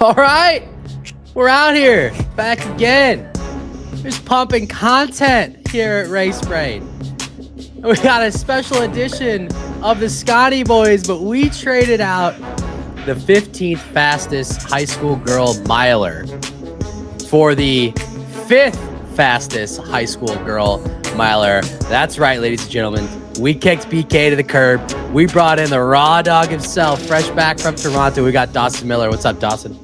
All right, we're out here, back again. Just pumping content here at Race Brain. We got a special edition of the Scotty Boys, but we traded out the 15th fastest high school girl miler for the 5th fastest high school girl miler. That's right, ladies and gentlemen. We kicked BK to the curb. We brought in the raw dog himself, fresh back from Toronto. We got Dawson Miller. What's up, Dawson?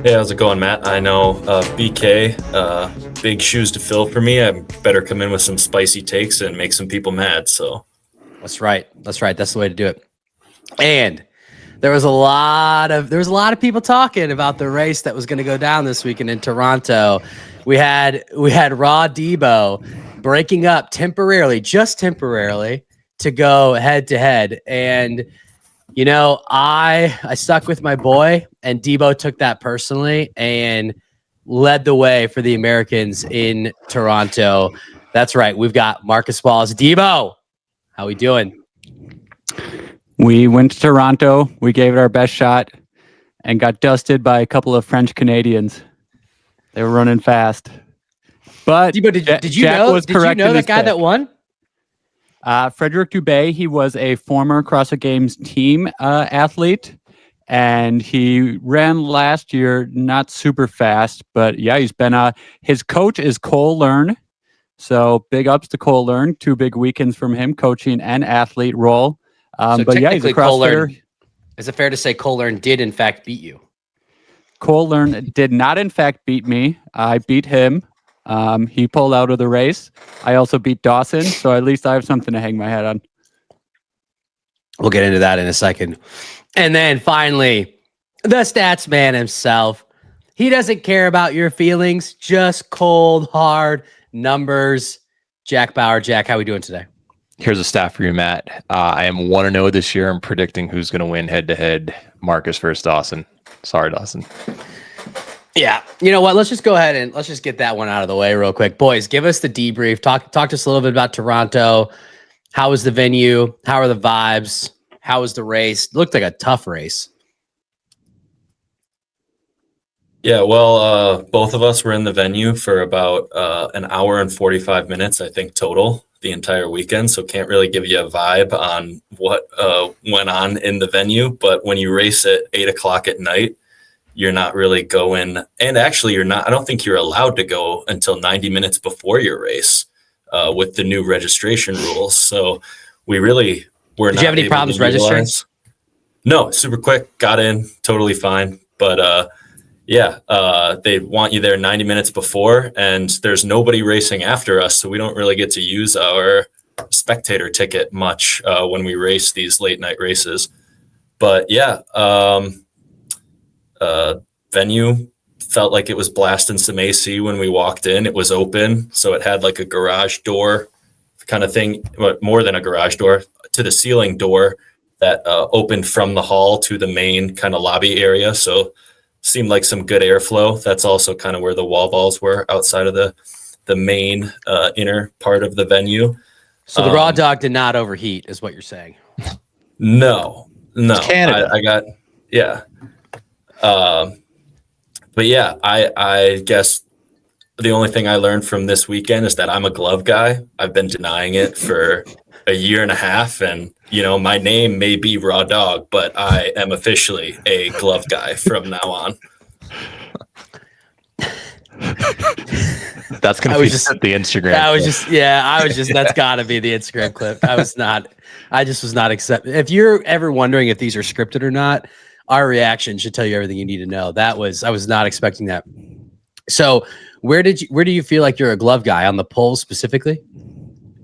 Hey, how's it going, Matt? I know BK, big shoes to fill for me. I better come in with some spicy takes and make some people mad. So that's right. That's the way to do it. And there was a lot of people talking about the race that was going to go down this weekend in Toronto. We had Raw Debo breaking up just temporarily, to go head to head. And, you know, I stuck with my boy, and Debo took that personally and led the way for the Americans in Toronto. That's right. We've got Marcus Balls. Debo, how we doing? We went to Toronto. We gave it our best shot and got dusted by a couple of French Canadians. They were running fast. But Debo, did you know that guy that won? Frederick Dubé. He was a former CrossFit Games team athlete, and he ran last year, not super fast, but yeah, he's been his coach is Cole Learn. So big ups to Cole Learn. 2 big weekends from him, coaching and athlete role. But yeah, he's a CrossFitter. Is it fair to say Cole Learn did in fact beat you? Cole Learn did not in fact beat me. I beat him. He pulled out of the race. I also beat Dawson, so at least I have something to hang my head on. We'll get into that in a second. And then finally, the stats man himself. He doesn't care about your feelings, just cold, hard numbers. Jack Bauer. Jack, how we doing today? Here's a stat for you, Matt. I am 1-0 this year. I'm predicting who's going to win head-to-head, Marcus versus Dawson. Sorry, Dawson. Yeah. You know what? Let's just go ahead and let's just get that one out of the way real quick. Boys, give us the debrief. Talk to us a little bit about Toronto. How was the venue? How are the vibes? How was the race? Looked like a tough race. yeah, well, both of us were in the venue for about an hour and 45 minutes, I think, total the entire weekend. So can't really give you a vibe on what went on in the venue. But when you race at 8 o'clock at night, you're not really going, and actually I don't think you're allowed to go until 90 minutes before your race with the new registration rules. So we really were not. Did you have any problems registering? No, super quick, got in, totally fine. But they want you there 90 minutes before, and there's nobody racing after us. So we don't really get to use our spectator ticket much when we race these late night races. But yeah, venue felt like it was blasting some AC when we walked in. It was open, so it had like a garage door kind of thing, but more than a garage door, to the ceiling door that opened from the hall to the main kind of lobby area. So seemed like some good airflow. That's also kind of where the wall balls were, outside of the main inner part of the venue. So the raw dog did not overheat, is what you're saying? No. Canada. I got, yeah. But yeah, I guess the only thing I learned from this weekend is that I'm a glove guy. I've been denying it for a year and a half, and you know, my name may be Raw Dog, but I am officially a glove guy from now on. That's going to be the Instagram. That's got to be the Instagram clip. I just was not accepting. If you're ever wondering if these are scripted or not, our reaction should tell you everything you need to know. I was not expecting that. So where do you feel like you're a glove guy, on the poles specifically?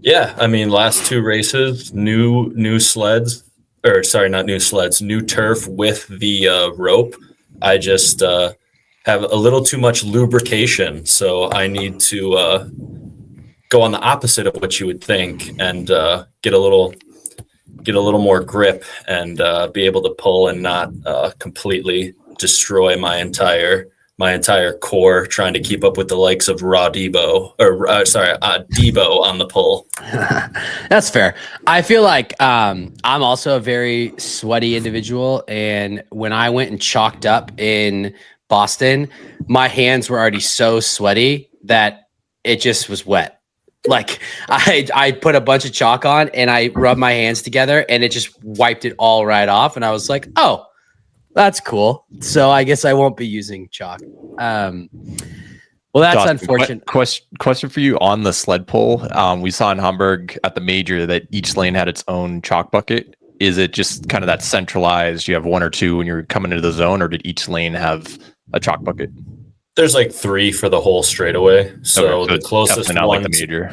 Yeah, I mean, last 2 races, new sleds, or sorry, not new sleds, new turf with the rope. I just have a little too much lubrication, so I need to go on the opposite of what you would think and get a little more grip and be able to pull and not completely destroy my entire my entire core trying to keep up with the likes of Debo on the pull. That's fair. I feel like I'm also a very sweaty individual, and when I went and chalked up in Boston, my hands were already so sweaty that it just was wet. Like I put a bunch of chalk on and I rubbed my hands together and it just wiped it all right off. And I was like, oh, that's cool. So I guess I won't be using chalk. Well, that's Dawson, unfortunate. Question for you on the sled pull. We saw in Hamburg at the major that each lane had its own chalk bucket. Is it just kind of that centralized? You have one or two when you're coming into the zone, or did each lane have a chalk bucket? There's like 3 for the whole straightaway. So Okay, the closest not one, like the major.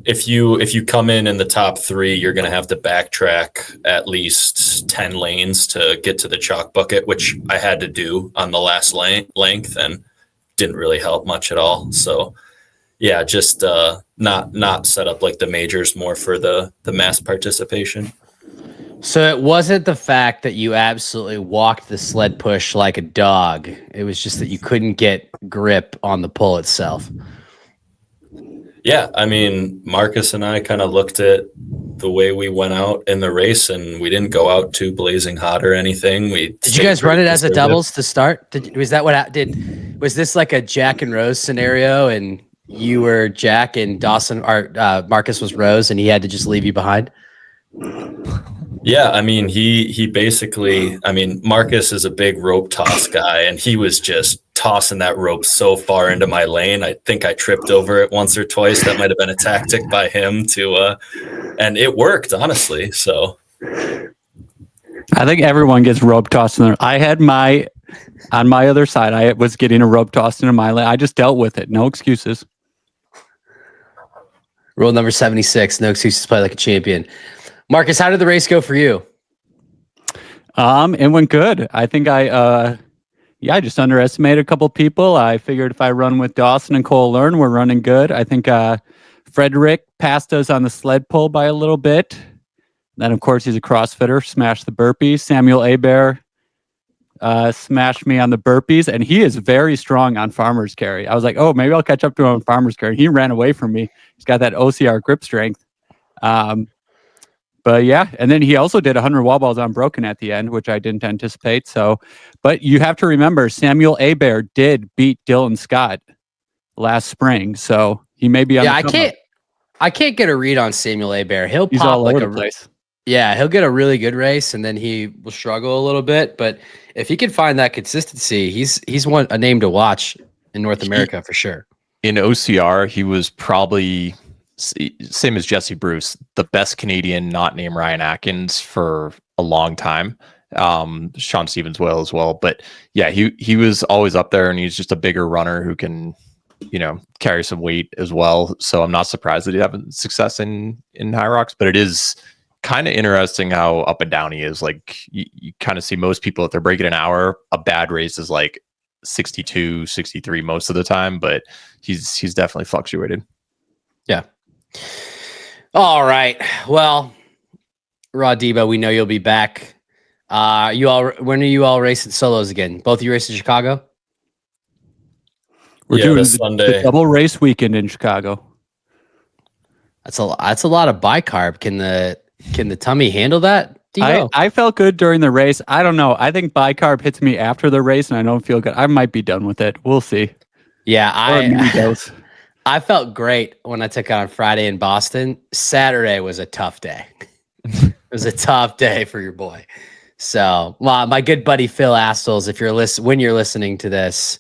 if you come in the top 3, you're going to have to backtrack at least 10 lanes to get to the chalk bucket, which I had to do on the last length and didn't really help much at all. So yeah, just not set up like the majors, more for the mass participation. So it wasn't the fact that you absolutely walked the sled push like a dog. It was just that you couldn't get grip on the pull itself. Yeah, I mean, Marcus and I kind of looked at the way we went out in the race, and we didn't go out too blazing hot or anything. Did you guys run it as a doubles to start? Was this like a Jack and Rose scenario, and you were Jack and Dawson, or Marcus was Rose, and he had to just leave you behind? Yeah, I mean, he basically, I mean, Marcus is a big rope toss guy, and he was just tossing that rope so far into my lane. I think I tripped over it once or twice. That might have been a tactic by him and it worked, honestly. So I think everyone gets rope tossed in there. I had on my other side, I was getting a rope tossed into my lane. I just dealt with it. No excuses. Rule number 76, no excuses, play like a champion. Marcus, how did the race go for you? It went good. I think I just underestimated a couple people. I figured if I run with Dawson and Cole Learn, we're running good. I think Frederick passed us on the sled pull by a little bit. Then, of course, he's a CrossFitter, smashed the burpees. Samuel Hebert smashed me on the burpees, and he is very strong on farmer's carry. I was like, oh, maybe I'll catch up to him on farmer's carry. He ran away from me. He's got that OCR grip strength. But yeah, and then he also did 100 wall balls unbroken at the end, which I didn't anticipate. So, but you have to remember, Samuel Hebert did beat Dylan Scott last spring, so he may be on. Yeah, I can't get a read on Samuel Hebert. He's pop all like over a the place. Yeah, he'll get a really good race, and then he will struggle a little bit. But if he can find that consistency, he's a name to watch in North America for sure. In OCR, he was probably, same as Jesse Bruce, the best Canadian not named Ryan Atkins for a long time. Sean Stevens will as well. But yeah, he was always up there, and he's just a bigger runner who can, carry some weight as well. So I'm not surprised that he having success in HYROX, but it is kind of interesting how up and down he is. Like you kind of see most people, if they're breaking an hour, a bad race is like 62, 63 most of the time, but he's definitely fluctuated. Yeah. All right. Well, Debo, we know you'll be back. When are you all racing solos again? Both of you race in Chicago? We're doing Sunday. the double race weekend in Chicago. That's a lot of bicarb. Can the tummy handle that? I felt good during the race. I don't know. I think bicarb hits me after the race, and I don't feel good. I might be done with it. We'll see. Yeah, dose. I felt great when I took it on Friday in Boston. Saturday was a tough day. It was a tough day for your boy. So, my good buddy Phil Astles, when you're listening to this,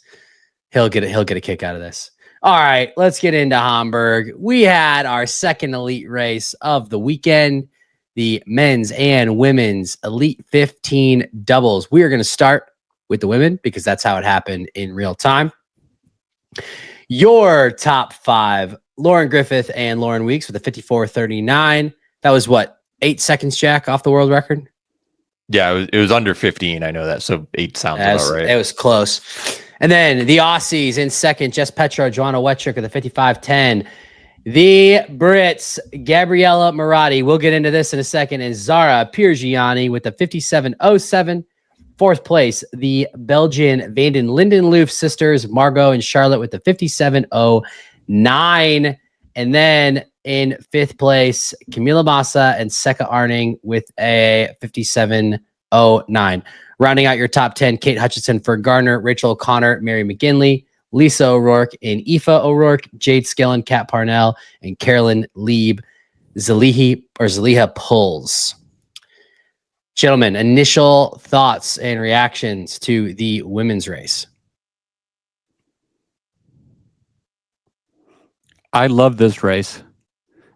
he'll get a kick out of this. All right, let's get into Hamburg. We had our second elite race of the weekend, the men's and women's Elite 15 doubles. We are going to start with the women because that's how it happened in real time. Your top 5, Lauren Griffith and Lauren Weeks with a 54.39. That was what, 8 seconds, Jack, off the world record? Yeah, it was under 15. I know that. So 8 sounds about right. It was close. And then the Aussies in second, Jess Petra, Joanna Wettrick with a 55.10. The Brits, Gabriella Marati, we'll get into this in a second, and Zara Piergiani with a 57.07. fourth place, the Belgian Van den Lindenloof sisters, Margot and Charlotte, with the 57.09. And then in fifth place, Camila Massa and Seka Arning with a 57.09. Rounding out your top 10, Kate Hutchinson for Garner, Rachel O'Connor, Mary McGinley, Lisa O'Rourke, and Aoife O'Rourke, Jade Skillen, Kat Parnell, and Carolyn Lieb, Zaliha Pulls. Gentlemen, initial thoughts and reactions to the women's race. I love this race.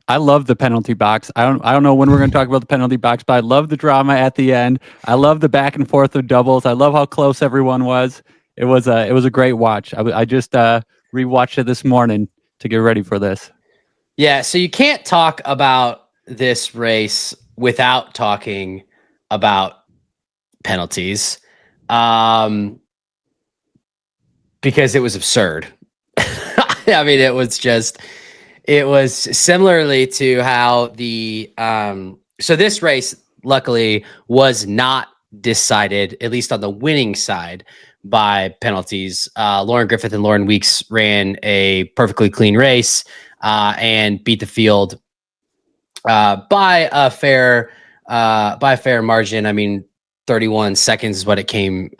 I love the penalty box. I don't know when we're going to talk about the penalty box, but I love the drama at the end. I love the back and forth of doubles. I love how close everyone was. It was a great watch. I just rewatched it this morning to get ready for this. Yeah, so you can't talk about this race without talking about penalties, because it was absurd. I mean, it was similarly to how the so this race luckily was not decided, at least on the winning side, by penalties. Lauren Griffith and Lauren Weeks ran a perfectly clean race and beat the field by a fair margin. I mean, 31 seconds is what it came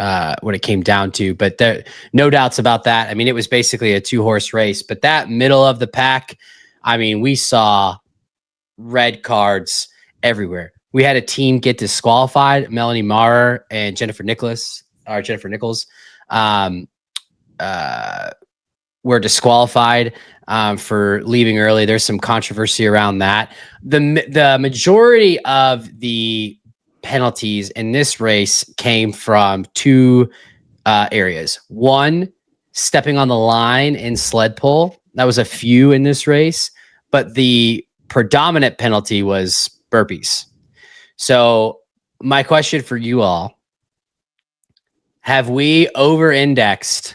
down to, but there no doubts about that. I mean, it was basically a 2-horse race, but that middle of the pack, I mean, we saw red cards everywhere. We had a team get disqualified. Melanie Maurer and Jennifer Nichols were disqualified for leaving early. There's some controversy around that. The majority of the penalties in this race came from two areas. One, stepping on the line in sled pull. That was a few in this race, but the predominant penalty was burpees. So my question for you all, have we over-indexed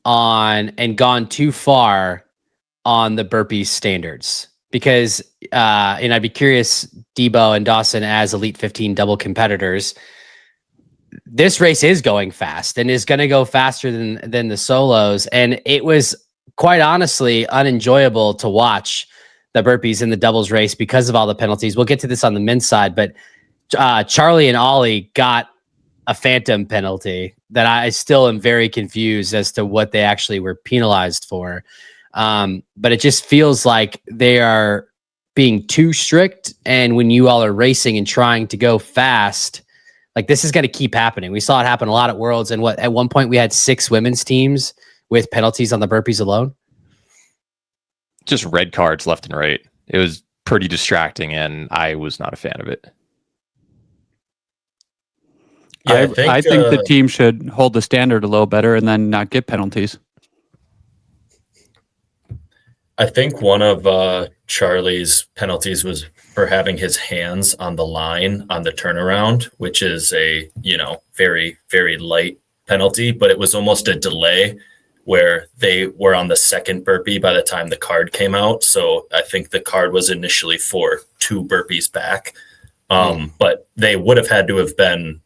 on and gone too far on the burpee standards? Because, and I'd be curious, Debo and Dawson, as Elite 15 double competitors, this race is going fast and is going to go faster than the solos. And it was quite honestly unenjoyable to watch the burpees in the doubles race because of all the penalties. We'll get to this on the men's side, but Charlie and Ollie got a phantom penalty that I still am very confused as to what they actually were penalized for. But it just feels like they are being too strict. And when you all are racing and trying to go fast, like this is going to keep happening. We saw it happen a lot at Worlds. And at one point we had 6 women's teams with penalties on the burpees alone. Just red cards left and right. It was pretty distracting and I was not a fan of it. Yeah, I think the team should hold the standard a little better and then not get penalties. I think one of Charlie's penalties was for having his hands on the line on the turnaround, which is a, very, very light penalty, but it was almost a delay where they were on the second burpee by the time the card came out. So I think the card was initially for 2 burpees back, but they would have had to have been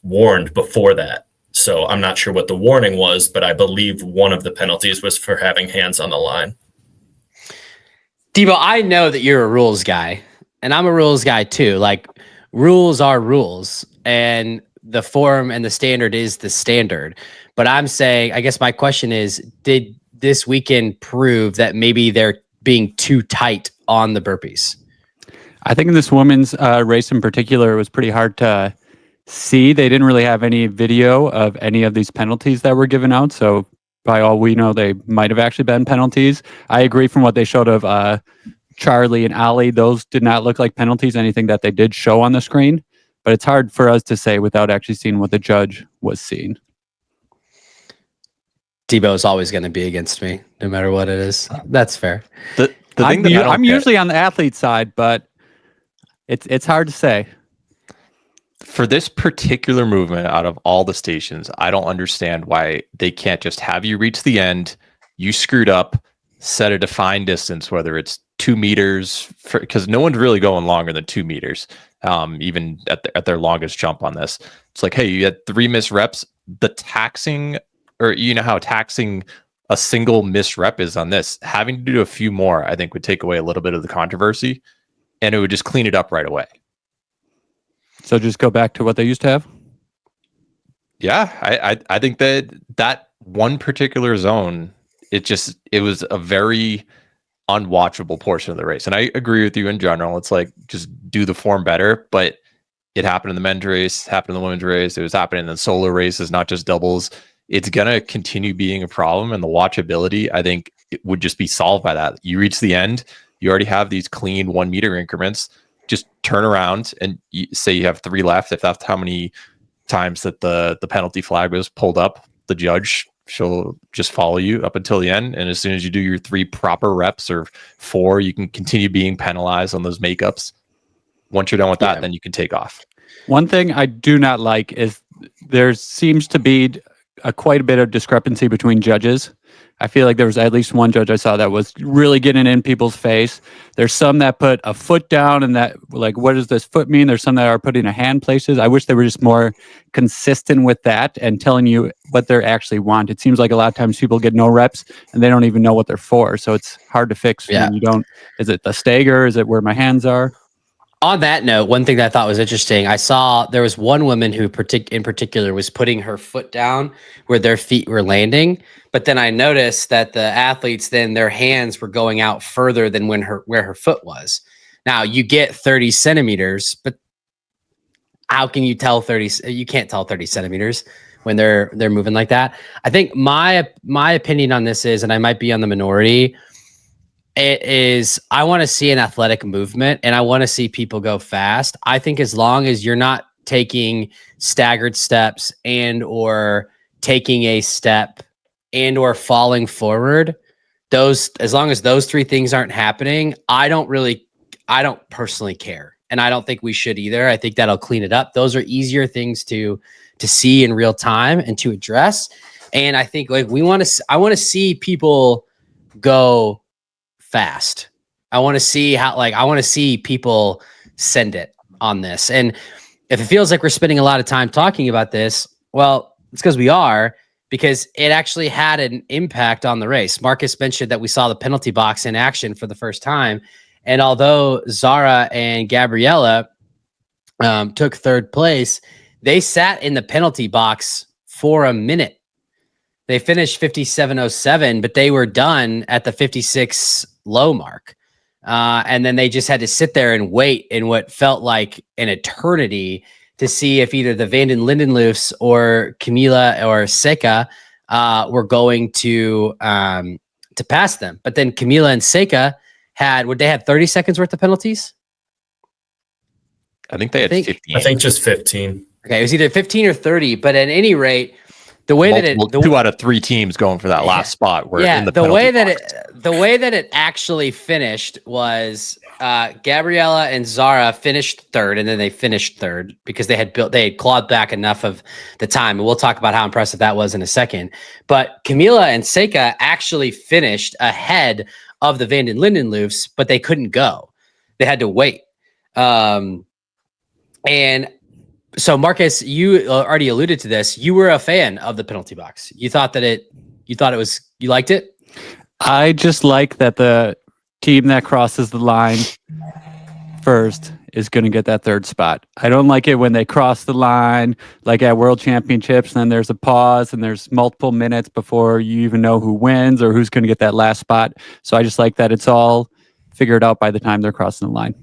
warned before that. So I'm not sure what the warning was, but I believe one of the penalties was for having hands on the line. Debo, I know that you're a rules guy, and I'm a rules guy too. Like, rules are rules, and the form and the standard is the standard. But I'm saying, I guess my question is, did this weekend prove that maybe they're being too tight on the burpees? I think in this women's race in particular, it was pretty hard to see. They didn't really have any video of any of these penalties that were given out. So by all we know, they might have actually been penalties. I agree from what they showed of Charlie and Ollie. Those did not look like penalties, anything that they did show on the screen. But it's hard for us to say without actually seeing what the judge was seeing. Debo is always going to be against me, no matter what it is. That's fair. The thing that I'm usually on the athlete side, but it's hard to say. For this particular movement out of all the stations, I don't understand why they can't just have you reach the end. You screwed up, set a defined distance, whether it's 2 meters, because no one's really going longer than 2 meters, even at their longest jump on this. It's like, hey, you had 3 missed reps. The taxing, or you know how taxing a single missed rep is on this, having to do a few more, I think would take away a little bit of the controversy, and it would just clean it up right away. So just go back to what they used to have? Yeah, I think that one particular zone, it was a very unwatchable portion of the race. And I agree with you in general. It's like, just do the form better, but it happened in the men's race, happened in the women's race. It was happening in the solo races, not just doubles. It's going to continue being a problem. And the watchability, I think, it would just be solved by that. You reach the end, you already have these clean 1 meter increments. Just turn around and say you have 3 left. If that's how many times that the penalty flag was pulled up, the judge, she'll just follow you up until the end. And as soon as you do your 3 proper reps or 4, you can continue being penalized on those makeups. Once you're done with that, then you can take off. One thing I do not like is there seems to be quite a bit of discrepancy between judges. I feel like there was at least one judge I saw that was really getting in people's face. There's some that put a foot down and that, like, what does this foot mean? There's some that are putting a hand places. I wish they were just more consistent with that and telling you what they actually want. It seems like a lot of times people get no reps and they don't even know what they're for. So it's hard to fix when you don't. Is it the stagger? Is it where my hands are? On that note, one thing that I thought was interesting, I saw there was one woman who in particular was putting her foot down where their feet were landing. But then I noticed that the athletes, then their hands were going out further than where her foot was. Now you get 30 centimeters, but how can you tell 30? You can't tell 30 centimeters when they're moving like that. I think my opinion on this is, and I might be on the minority, it is, I want to see an athletic movement and I want to see people go fast. I think as long as you're not taking staggered steps and or taking a step and or falling forward, as long as those 3 things aren't happening, I don't personally care. And I don't think we should either. I think that'll clean it up. Those are easier things to see in real time and to address. And I think, like, I want to see people go fast. I want to see people send it on this. And if it feels like we're spending a lot of time talking about this, well, it's because we are, because it actually had an impact on the race. Marcus mentioned that we saw the penalty box in action for the first time. And although Zara and Gabriella took 3rd place, they sat in the penalty box for a minute. They finished 57.07, but they were done at the 56 low mark. And then they just had to sit there and wait in what felt like an eternity to see if either the Vanden Lindenloofs or Camila or Seca were going to pass them. But then Camila and Seca had 30 seconds worth of penalties? I think they had 15. I think just 15. Okay, it was either 15 or 30, but at any rate, the way that 2 out of 3 teams going for that last spot were in the penalty box. The way that it actually finished was Gabriella and Zara finished 3rd, and then they finished 3rd because they had clawed back enough of the time. And we'll talk about how impressive that was in a second. But Camila and Seca actually finished ahead of the Vanden Lindenloofs, but they couldn't go. They had to wait. And so, Marcus, you already alluded to this. You were a fan of the penalty box. You liked it? I just like that the team that crosses the line first is going to get that 3rd spot. I don't like it when they cross the line, like at World Championships, and then there's a pause and there's multiple minutes before you even know who wins or who's going to get that last spot. So I just like that it's all figured out by the time they're crossing the line.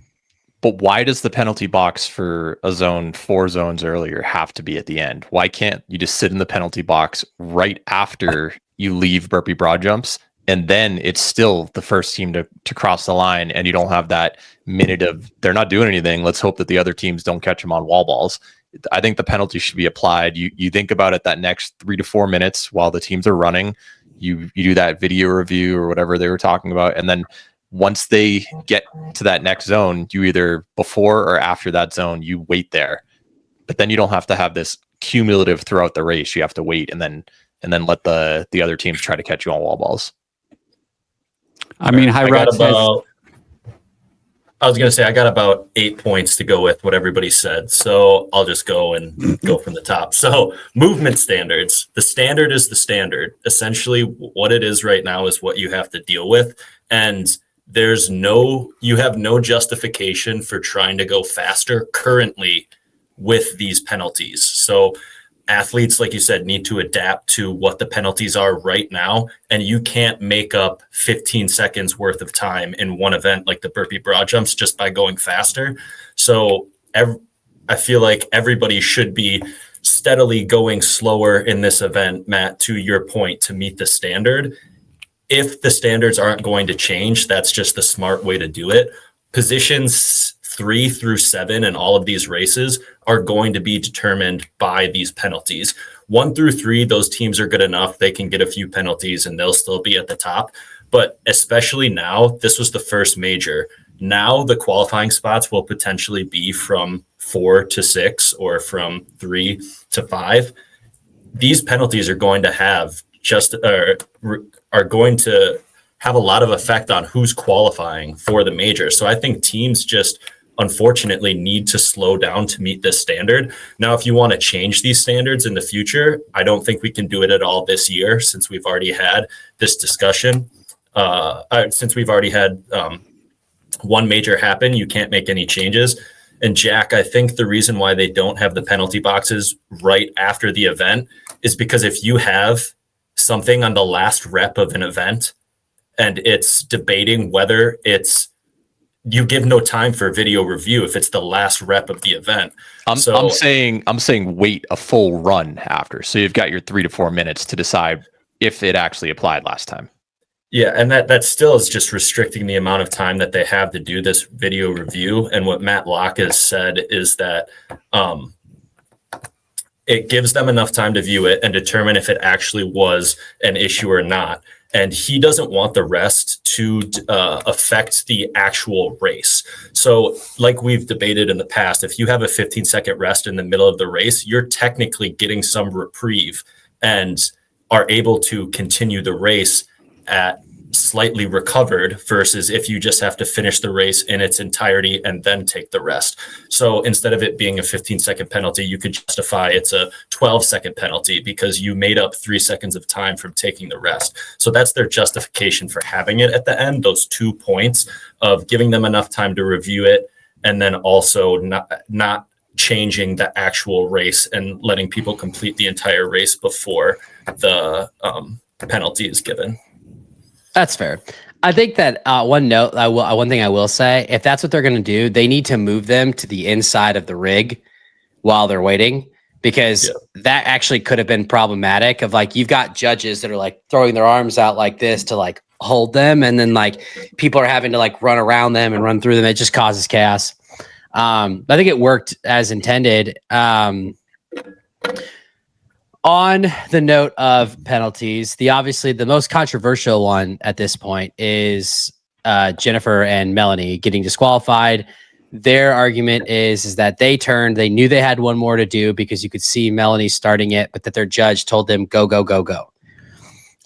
But why does the penalty box for a zone 4 zones earlier have to be at the end? Why can't you just sit in the penalty box right after you leave burpee broad jumps, and then it's still the first team to cross the line, and you don't have that minute of they're not doing anything, let's hope that the other teams don't catch them on wall balls? I think the penalty should be applied. You think about it that next 3 to 4 minutes while the teams are running, you do that video review or whatever they were talking about, and then once they get to that next zone, you either before or after that zone, you wait there. But then you don't have to have this cumulative throughout the race. You have to wait and then let the other teams try to catch you on wall balls. I mean, I got HYROX has about. I was going to say I got about 8 points to go with what everybody said, so I'll just go and go from the top. So movement standards. The standard is the standard. Essentially, what it is right now is what you have to deal with, and you have no justification for trying to go faster currently with these penalties. So athletes, like you said, need to adapt to what the penalties are right now. And you can't make up 15 seconds worth of time in one event like the burpee broad jumps just by going faster. So I feel like everybody should be steadily going slower in this event, Matt, to your point, to meet the standard. If the standards aren't going to change, that's just the smart way to do it. Positions 3 through 7 in all of these races are going to be determined by these penalties. 1 through 3, those teams are good enough. They can get a few penalties and they'll still be at the top. But especially now, this was the first major. Now the qualifying spots will potentially be from 4 to 6 or from 3 to 5. These penalties are going to have are going to have a lot of effect on who's qualifying for the major. So I think teams just unfortunately need to slow down to meet this standard. Now, if you want to change these standards in the future, I don't think we can do it at all this year since we've already had this discussion. Since we've already had one major happen, you can't make any changes. And Jack, I think the reason why they don't have the penalty boxes right after the event is because if you have something on the last rep of an event and it's debating whether you give no time for video review if it's the last rep of the event. I'm saying wait a full run after. So you've got your 3 to 4 minutes to decide if it actually applied last time. Yeah, and that still is just restricting the amount of time that they have to do this video review. And what Matt Locke has said is that it gives them enough time to view it and determine if it actually was an issue or not. And he doesn't want the rest to affect the actual race. So like we've debated in the past, if you have a 15-second rest in the middle of the race, you're technically getting some reprieve and are able to continue the race at slightly recovered versus if you just have to finish the race in its entirety and then take the rest. So instead of it being a 15-second penalty, you could justify it's a 12-second penalty because you made up 3 seconds of time from taking the rest. So that's their justification for having it at the end, those 2 points of giving them enough time to review it and then also not changing the actual race and letting people complete the entire race before the penalty is given. That's fair. I think that one thing I will say, if that's what they're going to do, they need to move them to the inside of the rig while they're waiting, because that actually could have been problematic of like, you've got judges that are like throwing their arms out like this to like hold them. And then like people are having to like run around them and run through them. It just causes chaos. I think it worked as intended. On the note of penalties, obviously the most controversial one at this point is Jennifer and Melanie getting disqualified. Their argument is that they knew they had one more to do because you could see Melanie starting it, but that their judge told them go, go, go, go.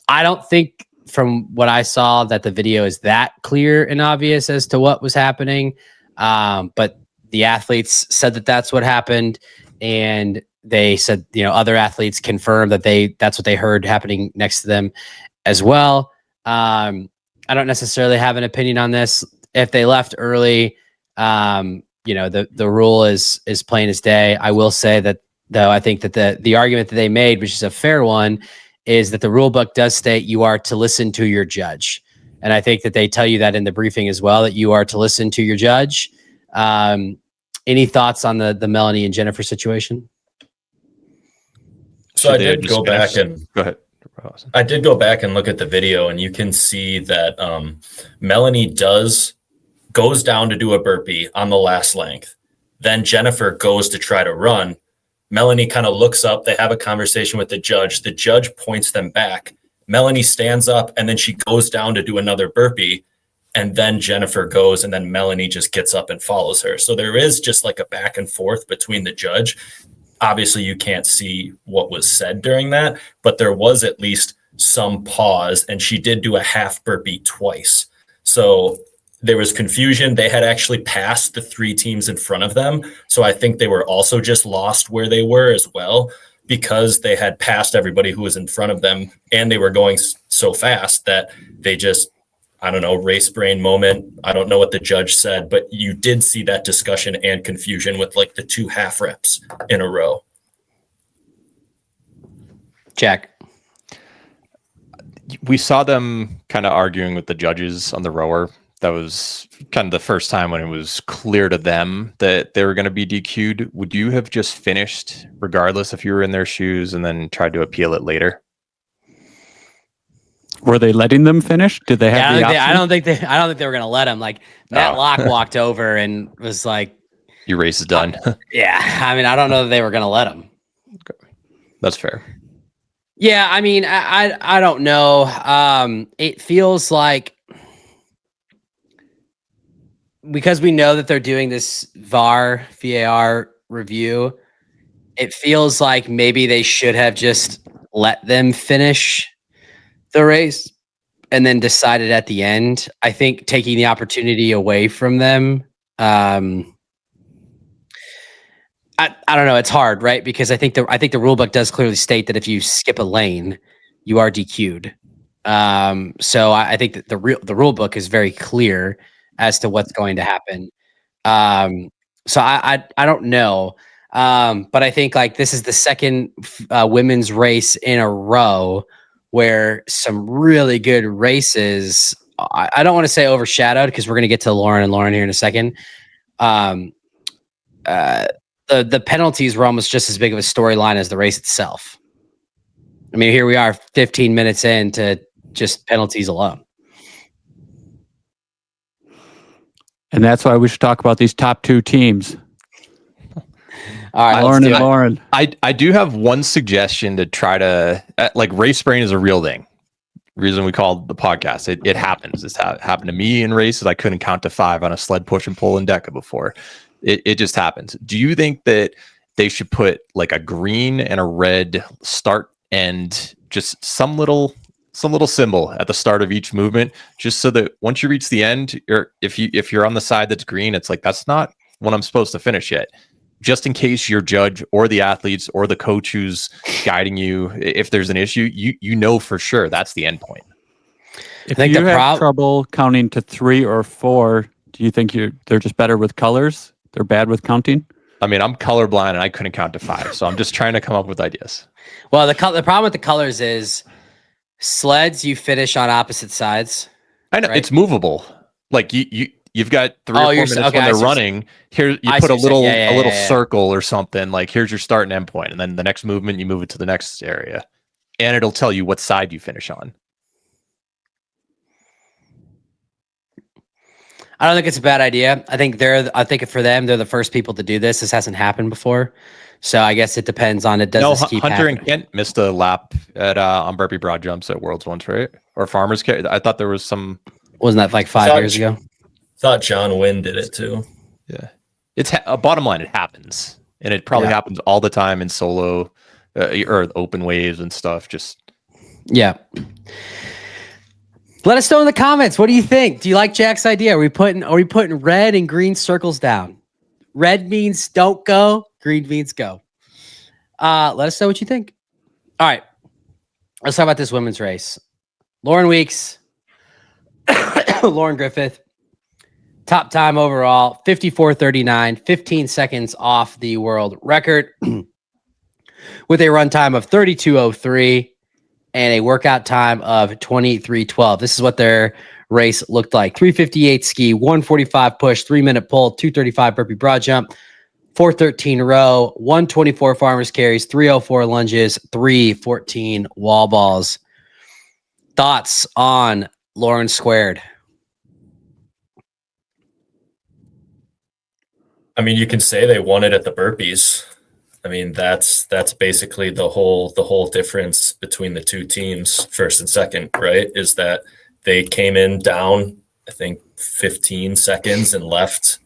I don't think from what I saw that the video is that clear and obvious as to what was happening. But the athletes said that that's what happened. And they said, other athletes confirmed that that's what they heard happening next to them as well. I don't necessarily have an opinion on this. If they left early, the rule is plain as day. I will say that, though, I think that the argument that they made, which is a fair one, is that the rule book does state you are to listen to your judge. And I think that they tell you that in the briefing as well, that you are to listen to your judge. Any thoughts on the Melanie and Jennifer situation? So I did go back and go ahead. I did go back and look at the video, and you can see that Melanie goes down to do a burpee on the last length. Then Jennifer goes to try to run. Melanie kind of looks up. They have a conversation with the judge. The judge points them back. Melanie stands up, and then she goes down to do another burpee. And then Jennifer goes, and then Melanie just gets up and follows her. So there is just like a back and forth between the judge. Obviously, you can't see what was said during that, but there was at least some pause, and she did do a half burpee twice. So there was confusion. They had actually passed the 3 teams in front of them. So I think they were also just lost where they were as well, because they had passed everybody who was in front of them, and they were going so fast that they just, I don't know, race brain moment. I don't know what the judge said, but you did see that discussion and confusion with like the 2 half reps in a row. Jack. We saw them kind of arguing with the judges on the rower. That was kind of the first time when it was clear to them that they were going to be DQ'd. Would you have just finished regardless if you were in their shoes and then tried to appeal it later? Were they letting them finish? Did they have the option? I don't think they were going to let him. Like Matt Locke walked over and was like, "Your race is done." Yeah. I mean, I don't know that they were going to let him. Okay. That's fair. Yeah. I mean, I don't know. It feels like, because we know that they're doing this VAR review, it feels like maybe they should have just let them finish the race and then decided at the end. I think taking the opportunity away from them, I don't know. It's hard, right? Because I think the rule book does clearly state that if you skip a lane, you are DQ'd. So I think that the rule book is very clear as to what's going to happen. So I don't know. But I think like this is the second women's race in a row where some really good races, I don't want to say overshadowed, because we're going to get to Lauren here in a second. The penalties were almost just as big of a storyline as the race itself. I mean, here we are 15 minutes into just penalties alone. And that's why we should talk about these top 2 teams. All right, Lauren and Lauren. I do have one suggestion to try to like, race brain is a real thing. Reason we called the podcast. It happens. It's happened to me in races. I couldn't count to 5 on a sled push and pull in DECA before. It just happens. Do you think that they should put like a green and a red start and just some little symbol at the start of each movement, just so that once you reach the end, if you're on the side that's green, it's like, that's not when I'm supposed to finish yet. Just in case your judge or the athletes or the coach who's guiding you, if there's an issue, you know for sure that's the end point. If you have trouble counting to 3 or 4, do you think they're just better with colors? They're bad with counting? I mean, I'm colorblind and I couldn't count to 5, so I'm just trying to come up with ideas. Well, the problem with the colors is sleds, you finish on opposite sides. I know, right? It's movable. Like you've got 3 or 4 minutes when they're running. Here you put a little circle or something. Like, here's your start and end point, and then the next movement you move it to the next area, and it'll tell you what side you finish on. I don't think it's a bad idea. I think for them, they're the first people to do this. This hasn't happened before, so I guess it depends on it. Does this keep Hunter happening? and Kent missed a lap at on Burpee broad jumps at Worlds once, right? Or Farmers. I thought there was some. Wasn't that like 5 years ago? Thought John Wynn did it too. Yeah, it's a bottom line. It happens, and it probably happens all the time in solo or open waves and stuff. Just let us know in the comments. What do you think? Do you like Jack's idea? Are we putting red and green circles down? Red means don't go. Green means go. Let us know what you think. All right, let's talk about this women's race. Lauren Weeks, Lauren Griffith. Top time overall, 54:39, 15 seconds off the world record with a run time of 32:03 and a workout time of 23:12. This is what their race looked like. 3:58 ski, 1:45 push, 3-minute pull, 2:35 burpee broad jump, 4:13 row, 1:24 farmers carries, 3:04 lunges, 3:14 wall balls. Thoughts on Lauren²? I mean, you can say they won it at the burpees. I mean, that's basically the whole difference between the 2 teams, first and second, right? Is that they came in down, I think, 15 seconds and left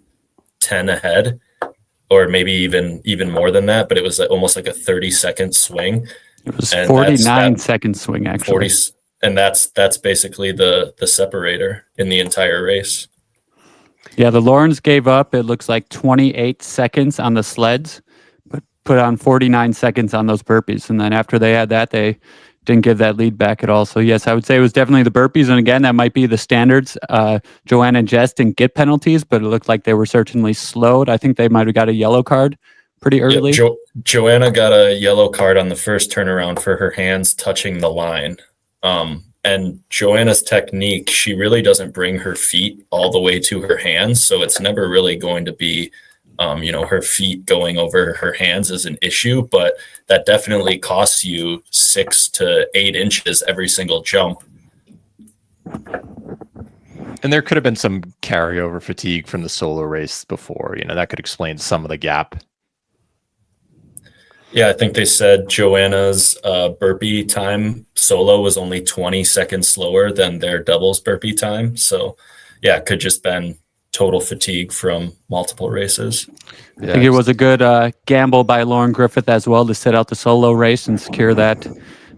10 ahead, or maybe even more than that. But it was almost like a 30-second swing. It was 49-second swing, actually. And that's basically the separator in the entire race. Yeah, the Laurens gave up, it looks like 28 seconds on the sleds, but put on 49 seconds on those burpees. And then after they had that, they didn't give that lead back at all. So yes, I would say it was definitely the burpees. And again, that might be the standards. Joanna and Jess didn't get penalties, but it looked like they were certainly slowed. I think they might have got a yellow card pretty early. Yeah, Joanna got a yellow card on the first turnaround for her hands touching the line. And Joanna's technique, she really doesn't bring her feet all the way to her hands. So it's never really going to be, her feet going over her hands is an issue, but that definitely costs you 6 to 8 inches every single jump. And there could have been some carryover fatigue from the solo race before, that could explain some of the gap. Yeah, I think they said Joanna's burpee time solo was only 20 seconds slower than their doubles burpee time. So, yeah, it could just been total fatigue from multiple races. I think it was a good gamble by Lauren Griffith as well to sit out the solo race and secure that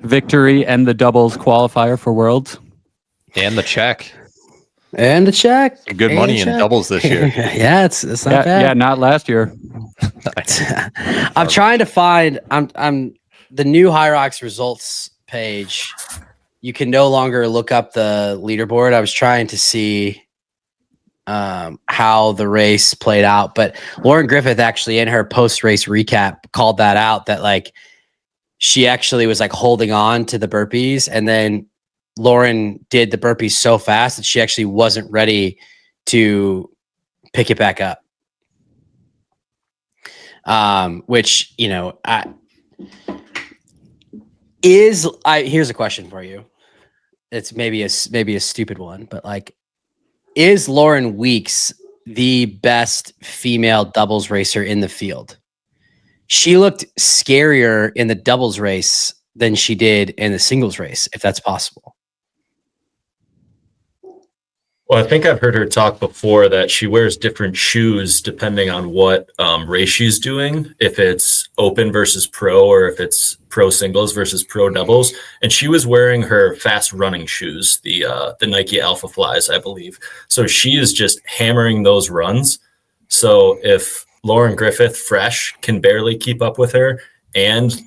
victory and the doubles qualifier for Worlds. And the check. And the check. Good money in doubles this year. Yeah, it's not bad. Yeah, not last year. I'm trying to find I'm the new HYROX results page. You can no longer look up the leaderboard. I was trying to see how the race played out, but Lauren Griffith actually in her post-race recap called that out, that like she actually was like holding on to the burpees, and then Lauren did the burpees so fast that she actually wasn't ready to pick it back up. Which, here's a question for you. It's maybe a stupid one, but like, is Lauren Weeks the best female doubles racer in the field? She looked scarier in the doubles race than she did in the singles race, if that's possible. Well, I think I've heard her talk before that she wears different shoes depending on what race she's doing, if it's open versus pro or if it's pro singles versus pro doubles. And she was wearing her fast running shoes, the Nike Alpha Flies, I believe. So she is just hammering those runs. So if Lauren Griffith, fresh, can barely keep up with her, and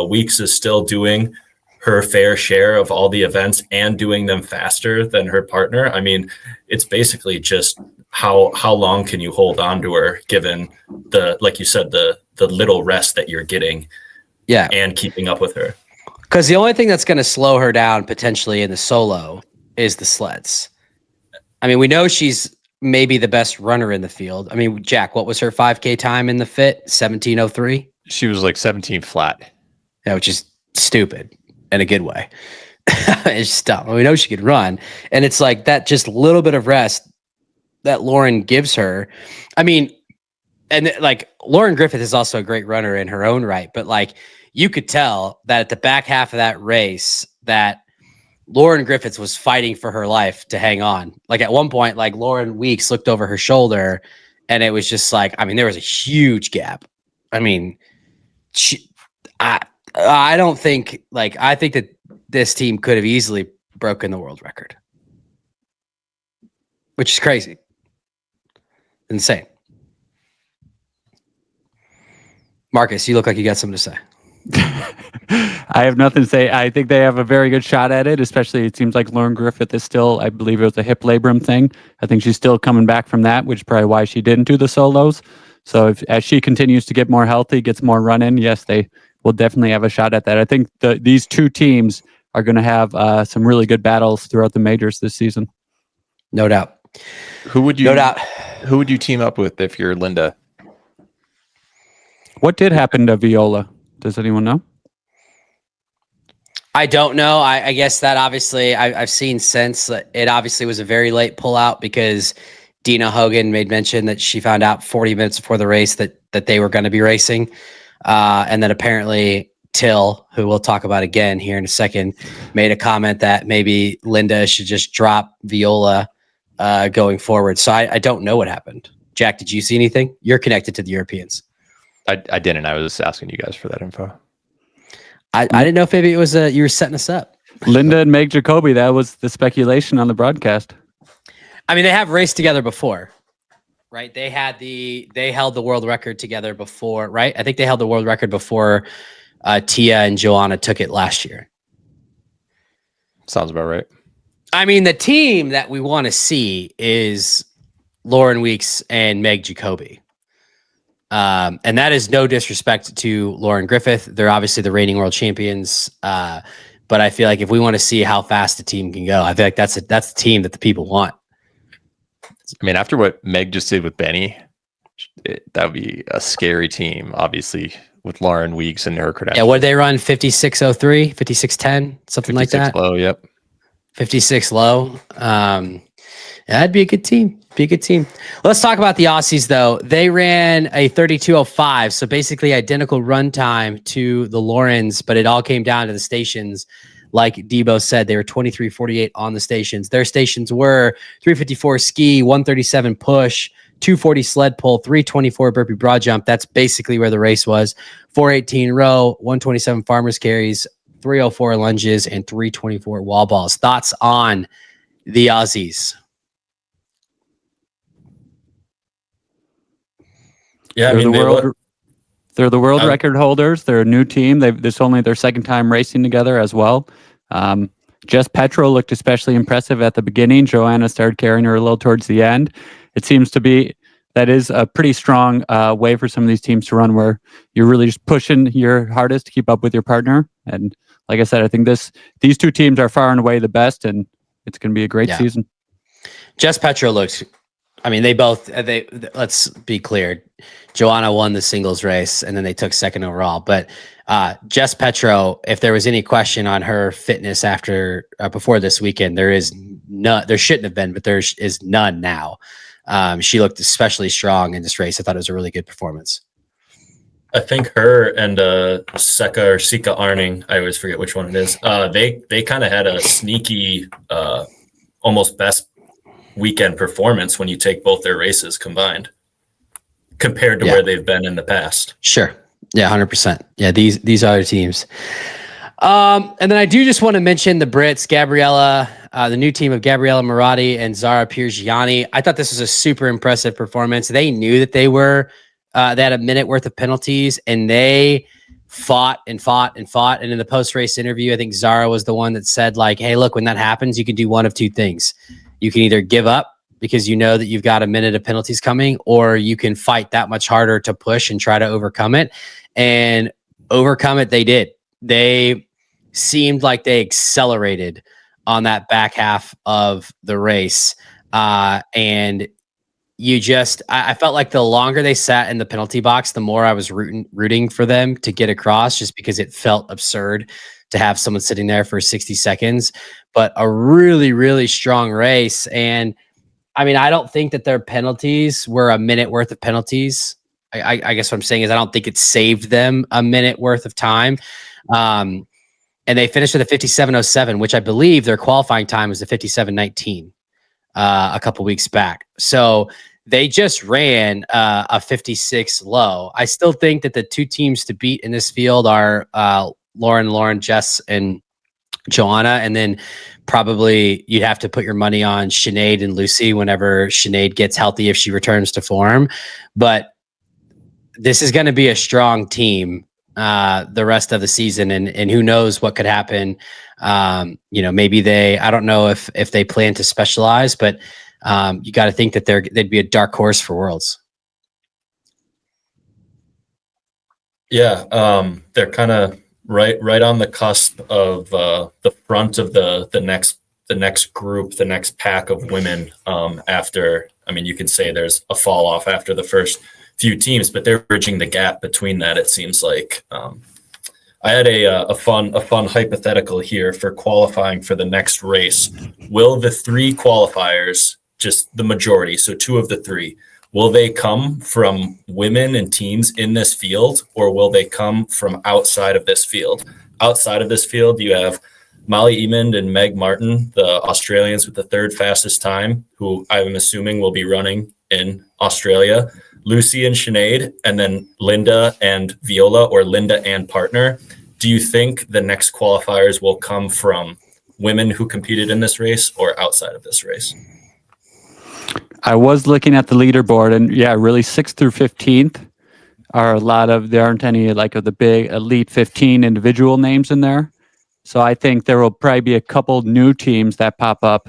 Weeks is still doing her fair share of all the events and doing them faster than her partner, I mean, it's basically just how long can you hold on to her given the, like you said, the little rest that you're getting, and keeping up with her. Because the only thing that's going to slow her down potentially in the solo is the sleds. I mean, we know she's maybe the best runner in the field. I mean, Jack, what was her 5K time in the fit? 17:03? She was like 17 flat. Yeah, which is stupid. In a good way. It's just dumb. We know she could run. And it's like that just little bit of rest that Lauren gives her. I mean, and like Lauren Griffith is also a great runner in her own right, but like you could tell that at the back half of that race that Lauren Griffith was fighting for her life to hang on. Like at one point, like Lauren Weeks looked over her shoulder and it was just like, I mean, there was a huge gap. I mean, I don't think, like, I think that this team could have easily broken the world record, which is crazy. Insane. Marcus, you look like you got something to say. I have nothing to say. I think they have a very good shot at it, especially it seems like Lauren Griffith is still, I believe it was a hip labrum thing. I think she's still coming back from that, which is probably why she didn't do the solos. So as she continues to get more healthy, gets more run in, yes, they will definitely have a shot at that. I think these two teams are going to have some really good battles throughout the majors this season. No doubt. Who would you? No doubt. Who would you team up with if you're Linda? What did happen to Viola? Does anyone know? I don't know. I guess that obviously I've seen since it obviously was a very late pullout because Dina Hogan made mention that she found out 40 minutes before the race that they were going to be racing. And then apparently Till, who we'll talk about again here in a second, made a comment that maybe Linda should just drop Viola going forward. So I don't know what happened. Jack, did you see anything? You're connected to the Europeans. I didn't. I was asking you guys for that info. I didn't know if maybe it was you were setting us up. Linda and Meg Jacoby, that was the speculation on the broadcast. I mean, they have raced together before, right? They held the world record together before, right? I think they held the world record before Tia and Joanna took it last year. Sounds about right. I mean, the team that we want to see is Lauren² and Meg Jacoby. And that is no disrespect to Lauren Griffith. They're obviously the reigning world champions. But I feel like if we want to see how fast the team can go, I feel like that's the team that the people want. I mean, after what Meg just did with Benny, that would be a scary team, obviously, with Lauren Weeks and her credentials. Yeah, what did they run? 56:03, 56:10, something like that? Low, yep. 56 low. That'd be a good team. Let's talk about the Aussies, though. They ran a 32:05, so basically identical run time to the Laurens, but it all came down to the stations. Like Debo said, they were 23:48 on the stations. Their stations were 3:54 ski, 1:37 push, 2:40 sled pull, 3:24 burpee broad jump. That's basically where the race was. 4:18 row, 1:27 farmers carries, 3:04 lunges, and 3:24 wall balls. Thoughts on the Aussies? Yeah, I mean, they're the world record holders. They're a new team. This is only their second time racing together as well. Jess Petro looked especially impressive at the beginning. Joanna started carrying her a little towards the end. It seems to be that is a pretty strong way for some of these teams to run, where you're really just pushing your hardest to keep up with your partner. And like I said, I think these two teams are far and away the best, and it's going to be a great season. Jess Petro looks. I mean, let's be clear. Joanna won the singles race and then they took second overall. But Jess Petro, if there was any question on her fitness before this weekend, there shouldn't have been, but there is none now. She looked especially strong in this race. I thought it was a really good performance. I think her and Sika Arning, I always forget which one it is. They kind of had a sneaky, almost best weekend performance when you take both their races combined compared to where they've been in the past. Sure. Yeah, 100%. Yeah, these other teams. And then I do just want to mention the Brits, Gabriella, the new team of Gabriella Marati and Zara Piergiani. I thought this was a super impressive performance. They knew that they had a minute worth of penalties, and they fought. And in the post-race interview, I think Zara was the one that said, like, hey, look, when that happens, you can do one of two things. You can either give up because you know that you've got a minute of penalties coming, or you can fight that much harder to push and try to overcome it. And overcome it, they did. They seemed like they accelerated on that back half of the race. And I felt like the longer they sat in the penalty box, the more I was rooting for them to get across, just because it felt absurd to have someone sitting there for 60 seconds, but a really, really strong race. And I mean, I don't think that their penalties were a minute worth of penalties. I guess what I'm saying is I don't think it saved them a minute worth of time. And they finished with a 57:07, which I believe their qualifying time was a 57:19 a couple weeks back. So they just ran a 56 low. I still think that the two teams to beat in this field are Lauren, Jess, and Joanna, and then probably you'd have to put your money on Sinead and Lucy whenever Sinead gets healthy, if she returns to form. But this is going to be a strong team the rest of the season, and who knows what could happen. Maybe I don't know if they plan to specialize, but you got to think that they'd be a dark horse for Worlds. Yeah, they're kind of right on the cusp of the front of the next group, the next pack of women. After, I mean, you can say there's a fall off after the first few teams, but they're bridging the gap between that. It seems like. I had a fun hypothetical here for qualifying for the next race. Will the three qualifiers, just the majority, so two of the three, will they come from women and teams in this field, or will they come from outside of this field? Outside of this field, you have Molly Emond and Meg Martin, the Australians with the third fastest time, who I'm assuming will be running in Australia, Lucy and Sinead, and then Linda and Viola, or Linda and partner. Do you think the next qualifiers will come from women who competed in this race or outside of this race? I was looking at the leaderboard, and yeah, really 6th through 15th are a lot of, there aren't any like of the big elite 15 individual names in there. So I think there will probably be a couple new teams that pop up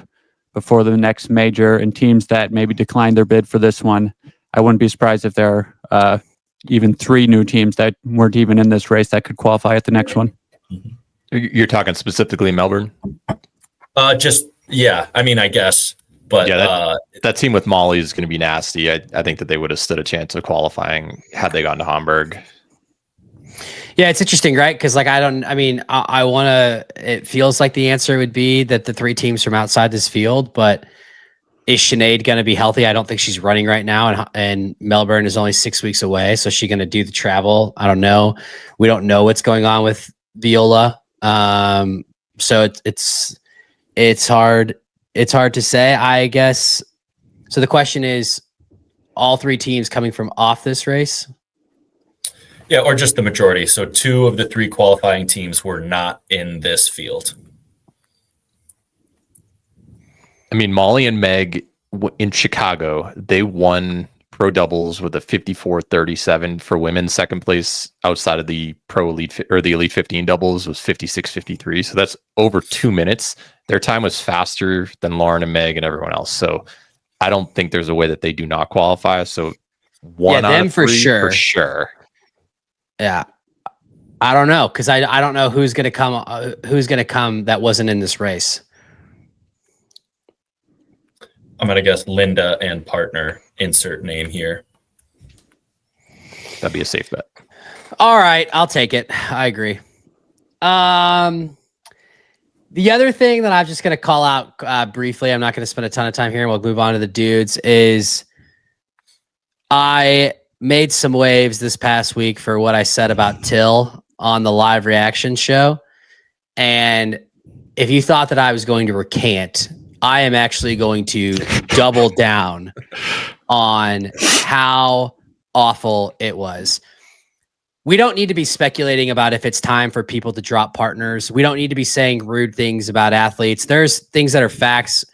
before the next major, and teams that maybe declined their bid for this one. I wouldn't be surprised if there are even 3 new teams that weren't even in this race that could qualify at the next one. You're talking specifically Melbourne? Yeah, I mean, I guess. But yeah, that team with Molly is going to be nasty. I think that they would have stood a chance of qualifying had they gone to Hamburg. Yeah, it's interesting, right? Because like I want to. It feels like the answer would be that the 3 teams from outside this field, but is Sinead going to be healthy? I don't think she's running right now, and Melbourne is only 6 weeks away. So is she going to do the travel? I don't know. We don't know what's going on with Viola. So it's hard. It's hard to say, I guess. So the question is, all 3 teams coming from off this race? Yeah, or just the majority. So 2 of the 3 qualifying teams were not in this field. I mean, Molly and Meg in Chicago, they won pro doubles with a 54-37 for women. Second place outside of the pro elite or the elite 15 doubles was 56-53. So that's over 2 minutes. Their time was faster than Lauren and Meg and everyone else. So I don't think there's a way that they do not qualify. So one out them of 3 for sure. Yeah. I don't know, because I don't know who's gonna come that wasn't in this race. I'm gonna guess Linda and partner, insert name here. That'd be a safe bet. All right, I'll take it. I agree. The other thing that I'm just going to call out briefly, I'm not going to spend a ton of time here, and we'll move on to the dudes, is I made some waves this past week for what I said about Till on the live reaction show. And if you thought that I was going to recant, I am actually going to double down on how awful it was. We don't need to be speculating about if it's time for people to drop partners. We don't need to be saying rude things about athletes. There's things that are facts.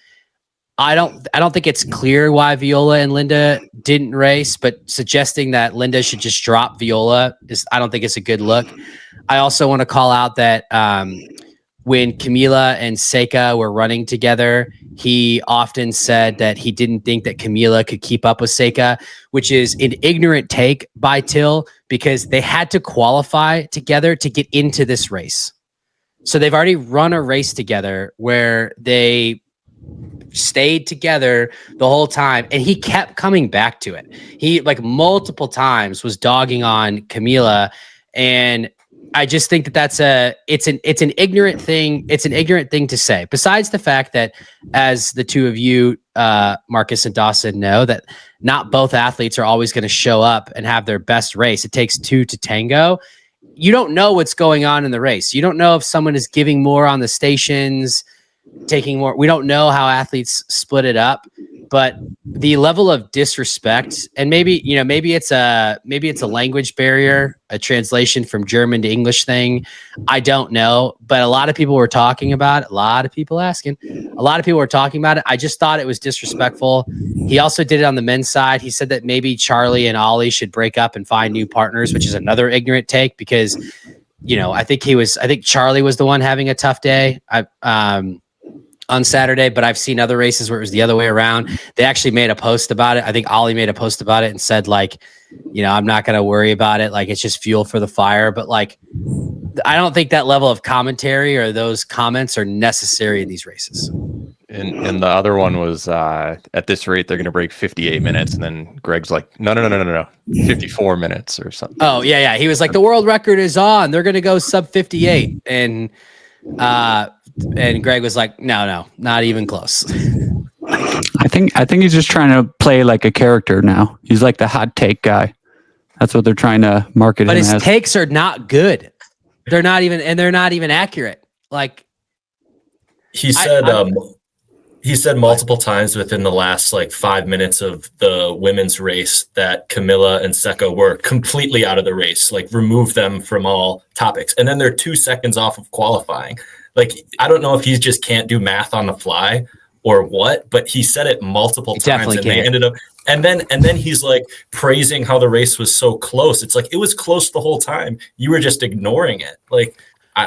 I don't think it's clear why Viola and Linda didn't race, but suggesting that Linda should just drop Viola I don't think it's a good look. I also want to call out that when Camila and Seika were running together, he often said that he didn't think that Camila could keep up with Seika, which is an ignorant take by Till, because they had to qualify together to get into this race. So they've already run a race together where they stayed together the whole time, and he kept coming back to it. He like multiple times was dogging on Camila, and I just think that it's an ignorant thing. It's an ignorant thing to say. Besides the fact that, as the 2 of you, Marcus and Dawson, know, that not both athletes are always going to show up and have their best race. It takes 2 to tango. You don't know what's going on in the race. You don't know if someone is giving more on the stations, taking more. We don't know how athletes split it up, but the level of disrespect, and maybe it's a language barrier, a translation from German to English thing. I don't know, but a lot of people were talking about it. A lot of people were talking about it. I just thought it was disrespectful. He also did it on the men's side. He said that maybe Charlie and Ollie should break up and find new partners, which is another ignorant take, because, I think Charlie was the one having a tough day. On Saturday, but I've seen other races where it was the other way around. They actually made a post about it. I think Ollie made a post about it and said, like, I'm not going to worry about it. Like, it's just fuel for the fire. But like, I don't think that level of commentary or those comments are necessary in these races. And the other one was at this rate, they're going to break 58 minutes. And then Greg's like, no, 54 minutes or something. Oh, yeah. He was like, the world record is on. They're going to go sub 58. And Greg was like, no, not even close. I think he's just trying to play like a character now. He's like the hot take guy. That's what they're trying to market him as. But his takes are not good. They're not even accurate. Like, he said multiple times within the last 5 minutes of the women's race that Camila and Seika were completely out of the race, remove them from all topics. And then they're 2 seconds off of qualifying. Like, I don't know if he just can't do math on the fly or what, but he said it multiple times, and they ended up. And then he's like praising how the race was so close. It's like, it was close the whole time. You were just ignoring it. Like,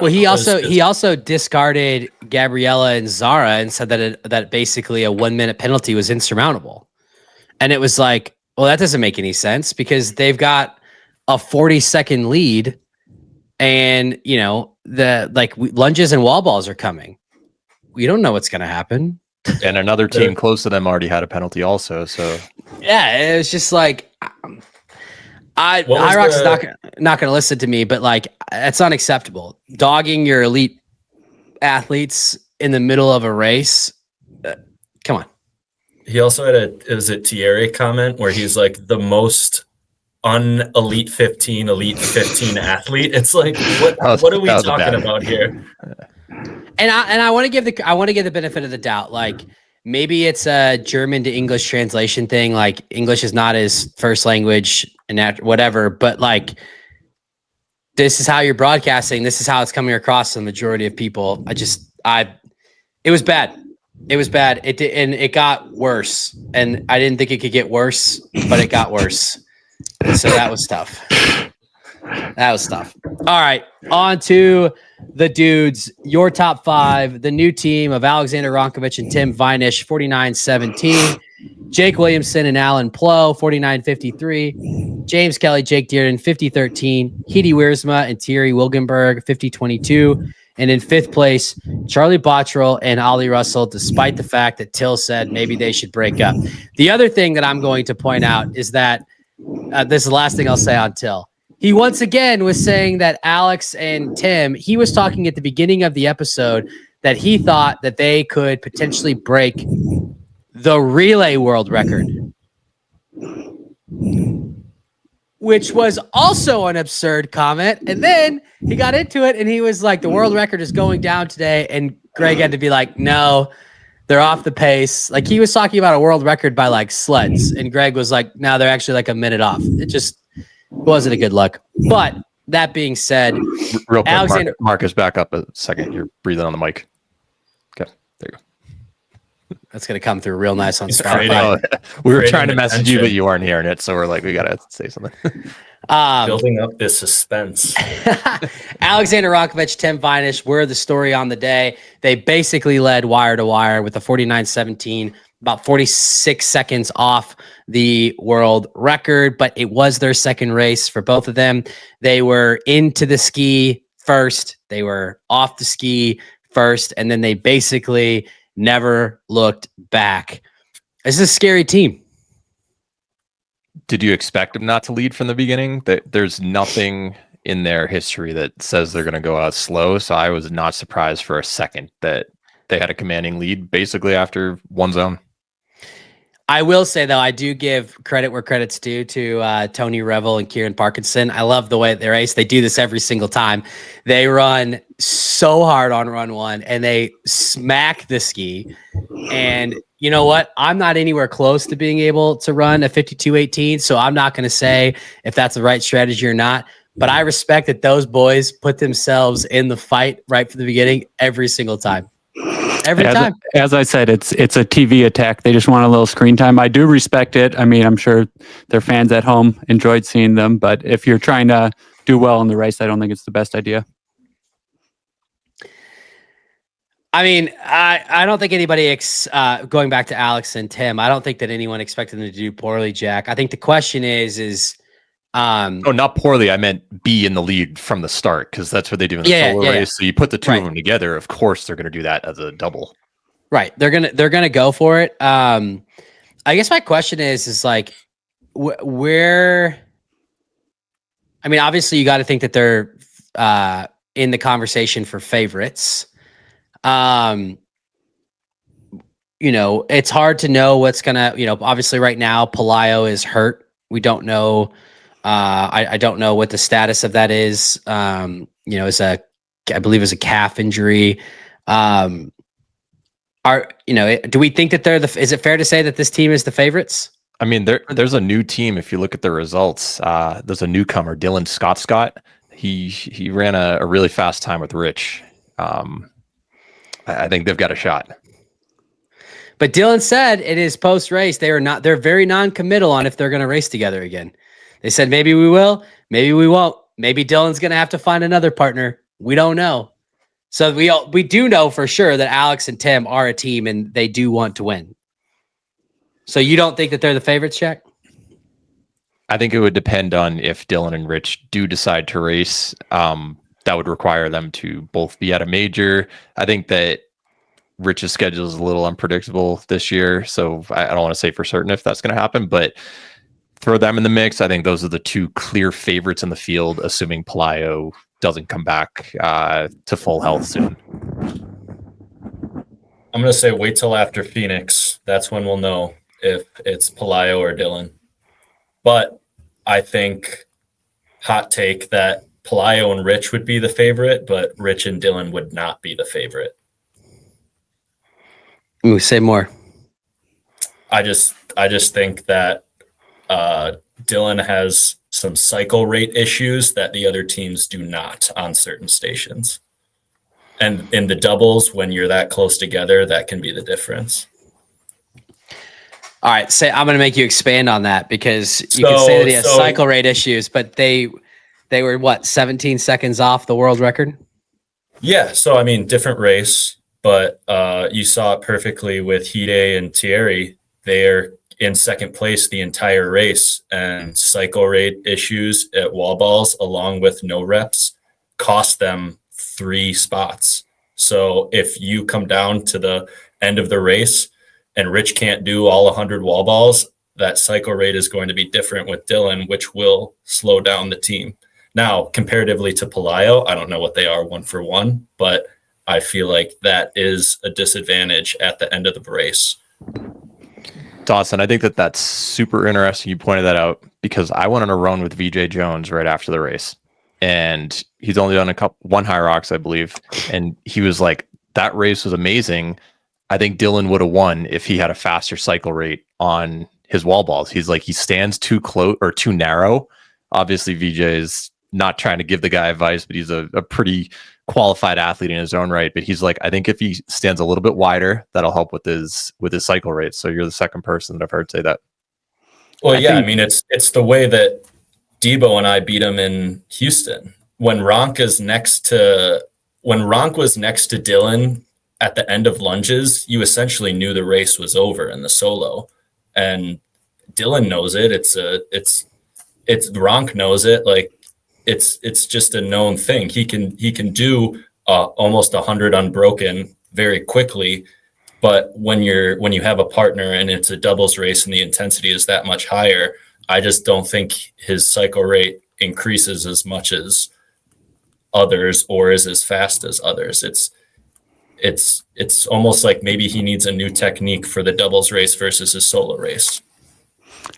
he also discarded Gabriella and Zara and said that basically a 1 minute penalty was insurmountable. And it was like, well, that doesn't make any sense because they've got a 40-second lead, and lunges and wall balls are coming. We don't know what's going to happen. And another team close to them already had a penalty also. So yeah, it was just like, HYROX is not going to listen to me, but like, it's unacceptable. Dogging your elite athletes in the middle of a race. Come on. He also had is it Thierry comment where he's like the most elite 15 athlete. It's like, what are we talking about here? And I want to give the benefit of the doubt. Like, maybe it's a German to English translation thing. Like, English is not his first language and that whatever, but like, this is how you're broadcasting. This is how it's coming across to the majority of people. It was bad. It was bad. It got worse, and I didn't think it could get worse, but it got worse. So that was tough. All right, on to the dudes. Your top five. The new team of Alexander Roncevic and Tim Vinish, 49-17. Jake Williamson and Alan Plow, 49-53. James Kelly, Jake Dearden, 50-13. Hedy Wiersma and Thierry Wilgenberg, 50-22. And in fifth place, Charlie Bottrell and Ollie Russell, despite the fact that Till said maybe they should break up. The other thing that I'm going to point out is that this is the last thing I'll say on Till. He once again was saying that Alex and Tim, he was talking at the beginning of the episode that he thought that they could potentially break the relay world record, which was also an absurd comment. And then he got into it and he was like, the world record is going down today. And Greg had to be like, no, they're off the pace. Like, he was talking about a world record by like sleds. And Greg was like, no, they're actually like a minute off. It just wasn't a good look. But that being said, real quick, Alexander, Marcus, back up a second. You're breathing on the mic. Okay, there you go. That's going to come through real nice on Spotify. We were trying to message you, but you weren't hearing it. So we're like, we got to say something. Building up this suspense. Alexander Roncevic, Tim Vinish were the story on the day. They basically led wire to wire with a 49-17, about 46 seconds off the world record, but it was their second race for both of them. They were into the ski first. They were off the ski first, and then they basically never looked back. This is a scary team. Did you expect them not to lead from the beginning? There's nothing in their history that says they're going to go out slow. So I was not surprised for a second that they had a commanding lead basically after one zone. I will say, though, I do give credit where credit's due to Tony Revel and Kieran Parkinson. I love the way they race. They do this every single time. They run so hard on run one, and they smack the ski. And you know what? I'm not anywhere close to being able to run a 52-18, so I'm not going to say if that's the right strategy or not. But I respect that those boys put themselves in the fight right from the beginning every single time. Every time. As I said, it's a TV attack. They just want a little screen time. I do respect it. I mean, I'm sure their fans at home enjoyed seeing them, but if you're trying to do well in the race, I don't think it's the best idea. I mean, I don't think anybody, going back to Alex and Tim, I don't think that anyone expected them to do poorly, Jack. I think the question is oh, not poorly. I meant be in the lead from the start, because that's what they do in the solo race. So you put the two of them together. Of course, they're going to do that as a double. Right. They're gonna go for it. I guess my question is like, where? I mean, obviously, you got to think that they're in the conversation for favorites. You know, it's hard to know what's gonna. You know, obviously, right now, Pelayo is hurt. We don't know. I don't know what the status of that is. You know, I believe it's a calf injury. Do we think that is it fair to say that this team is the favorites? I mean, there's a new team. If you look at the results, there's a newcomer, Dylan Scott. He ran a really fast time with Rich. I think they've got a shot. But Dylan said in his post race they're very non-committal on if they're going to race together again. They said maybe we will, maybe we won't. Maybe Dylan's going to have to find another partner. We don't know. So we do know for sure that Alex and Tim are a team and they do want to win. So you don't think that they're the favorites, Shaq? I think it would depend on if Dylan and Rich do decide to race. That would require them to both be at a major. I think that Rich's schedule is a little unpredictable this year, so I don't want to say for certain if that's going to happen, but throw them in the mix. I think those are the two clear favorites in the field, assuming Pelayo doesn't come back to full health soon. I'm going to say wait till after Phoenix. That's when we'll know if it's Pelayo or Dylan. But I think, hot take, that Pelayo and Rich would be the favorite, but Rich and Dylan would not be the favorite. Ooh, say more. I just think that Dylan has some cycle rate issues that the other teams do not on certain stations. And in the doubles, when you're that close together, that can be the difference. All right, I'm going to make you expand on that because you can say that he has cycle rate issues, but they were what, 17 seconds off the world record? Yeah, so I mean, different race, but you saw it perfectly with Hide and Thierry. They're in second place the entire race, and cycle rate issues at wall balls, along with no reps, cost them 3 spots. So if you come down to the end of the race and Rich can't do all 100 wall balls, that cycle rate is going to be different with Dylan, which will slow down the team. Now, comparatively to Pelayo, I don't know what they are 1 for 1, but I feel like that is a disadvantage at the end of the race. Dawson, I think that's super interesting. You pointed that out because I went on a run with VJ Jones right after the race, and he's only done one HYROX, I believe. And he was like, that race was amazing. I think Dylan would have won if he had a faster cycle rate on his wall balls. He's like, he stands too close or too narrow. Obviously, VJ is not trying to give the guy advice, but he's a pretty qualified athlete in his own right. But he's like, I think if he stands a little bit wider, that'll help with his cycle rate. So you're the second person that I've heard say that. Well, I mean, it's the way that Debo and I beat him in Houston. When Ronk was next to Dylan at the end of lunges, you essentially knew the race was over in the solo, and Dylan knows it. It's Ronk knows it. Like it's just a known thing. He can do almost 100 unbroken very quickly, but when you have a partner and it's a doubles race and the intensity is that much higher, I just don't think his cycle rate increases as much as others or is as fast as others. It's almost like maybe he needs a new technique for the doubles race versus his solo race.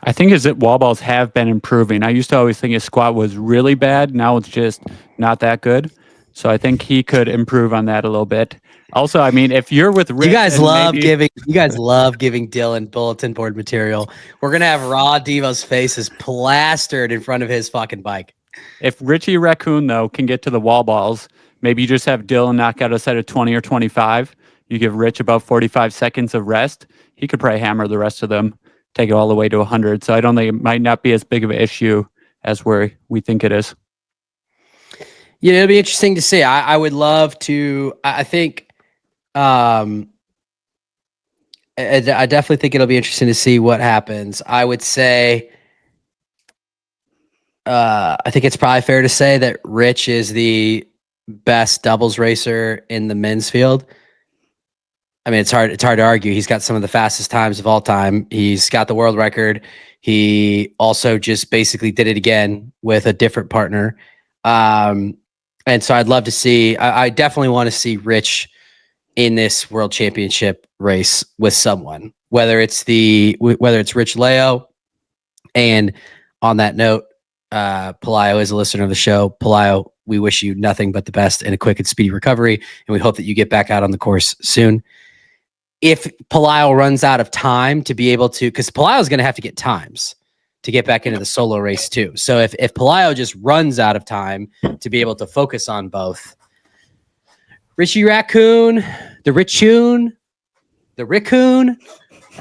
I think his wall balls have been improving. I used to always think his squat was really bad. Now it's just not that good. So I think he could improve on that a little bit. Also, I mean, if you're with Rich, you guys love giving Dylan bulletin board material. We're gonna have Raw Devo's faces plastered in front of his fucking bike. If Richie Raccoon though can get to the wall balls, maybe you just have Dylan knock out a set of 20 or 25. You give Rich about 45 seconds of rest. He could probably hammer the rest of them, take it all the way to 100. So I don't think it might not be as big of an issue as we think it is. Yeah, it'll be interesting to see. I would love to. I think. I definitely think it'll be interesting to see what happens. I would say. I think it's probably fair to say that Rich is the best doubles racer in the men's field. I mean, it's hard to argue. He's got some of the fastest times of all time. He's got the world record. He also just basically did it again with a different partner. And so I'd love to see, I definitely want to see Rich in this world championship race with someone, whether it's Rich Leo. And on that note, Pelayo is a listener of the show. Pelayo, we wish you nothing but the best and a quick and speedy recovery. And we hope that you get back out on the course soon. If Pelayo runs out of time to be able to, because Pelayo is going to have to get times to get back into the solo race too. So if Pelayo just runs out of time to be able to focus on both, Richie Raccoon, the Richoon, the Raccoon.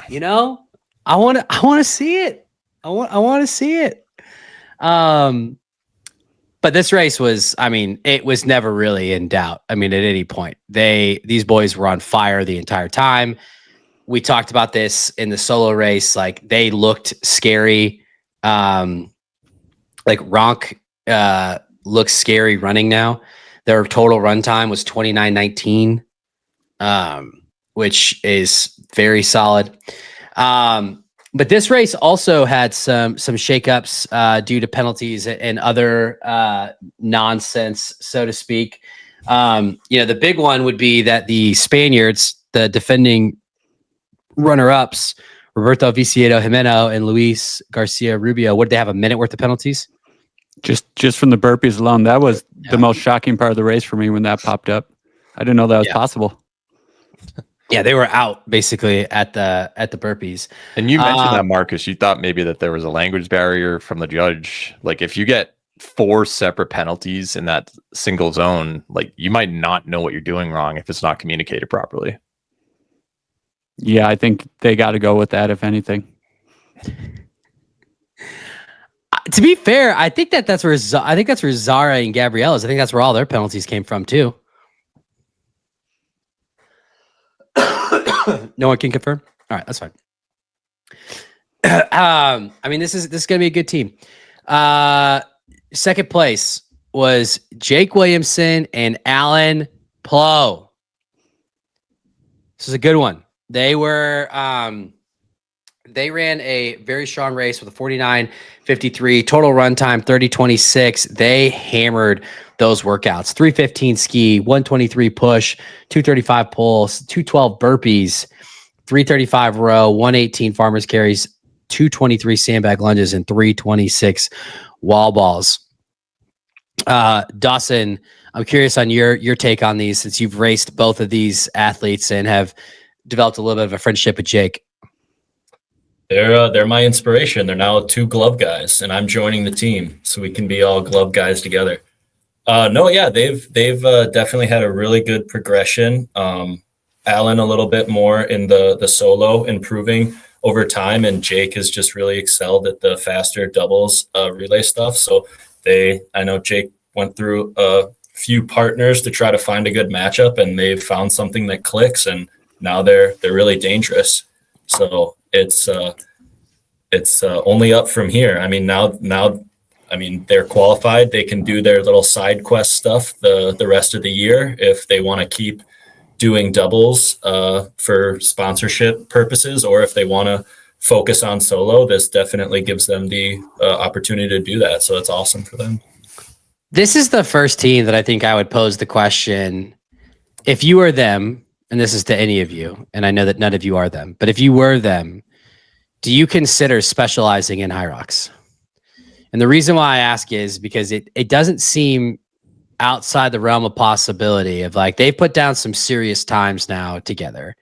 You know, I want to see it. I want to see it. But this race was, I mean, it was never really in doubt. I mean, at any point, these boys were on fire the entire time. We talked about this in the solo race. Like, they looked scary. Like Ronc looks scary running now. Their total run time was 29:19, which is very solid. But this race also had some shakeups due to penalties and other nonsense, so to speak. The big one would be that the Spaniards, the defending runner-ups, Roberto Viciedo Jimeno and Luis Garcia Rubio, what did they have, a minute worth of penalties? Just from the burpees alone, that was the most shocking part of the race for me when that popped up. I didn't know that was possible. Yeah, they were out basically at the burpees. And you mentioned that, Marcus. You thought maybe that there was a language barrier from the judge. Like, if you get 4 separate penalties in that single zone, like, you might not know what you're doing wrong if it's not communicated properly. Yeah, I think they got to go with that, if anything. To be fair, I think that's where Zara and Gabriella's. I think that's where all their penalties came from too. No one can confirm. All right, that's fine. I mean, this is going to be a good team. Second place was Jake Williamson and Alan Plow. This is a good one. They were they ran a very strong race with a 49:53 total run time, 30:26. They hammered those workouts. 315 ski, 123 push, 235 pulls, 212 burpees, 335 row, 118 farmers carries, 223 sandbag lunges, and 326 wall balls. Dawson, I'm curious on your take on these, since you've raced both of these athletes and have developed a little bit of a friendship with Jake. They're my inspiration. They're now 2 glove guys, and I'm joining the team so we can be all glove guys together. They've definitely had a really good progression. Alan a little bit more in the solo, improving over time, and Jake has just really excelled at the faster doubles relay stuff. So I know Jake went through a few partners to try to find a good matchup, and they've found something that clicks, and now they're really dangerous. So it's only up from here. I mean, now, they're qualified. They can do their little side quest stuff the rest of the year if they want to keep doing doubles for sponsorship purposes, or if they want to focus on solo. This definitely gives them the opportunity to do that. So it's awesome for them. This is the first team that I think I would pose the question, if you were them, and this is to any of you, and I know that none of you are them, but if you were them, do you consider specializing in HYROX? And the reason why I ask is because it doesn't seem outside the realm of possibility of, like, they've put down some serious times now together.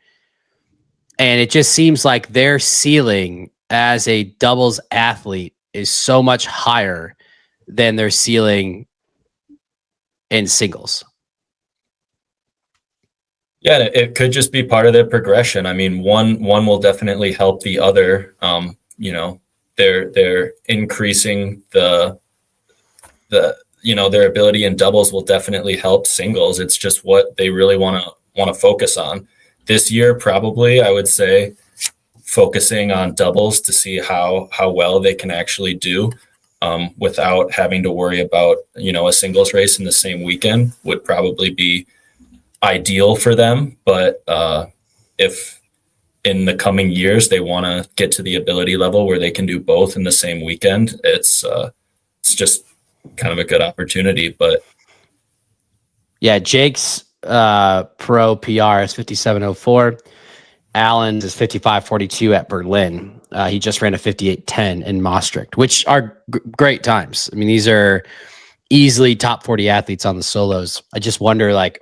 And it just seems like their ceiling as a doubles athlete is so much higher than their ceiling in singles. Yeah, it could just be part of their progression. I mean, one will definitely help the other. They're increasing the their ability in doubles will definitely help singles. It's just what they really want to focus on this year. Probably, I would say, focusing on doubles to see how well they can actually do without having to worry about a singles race in the same weekend would probably be ideal for them. But if in the coming years they want to get to the ability level where they can do both in the same weekend, it's just kind of a good opportunity. But yeah, Jake's pro PR is 57:04. Allen's is 55:42 at Berlin. He just ran a 58:10 in Maastricht, which are great times. I mean, these are easily top 40 athletes on the solos. I just wonder, like,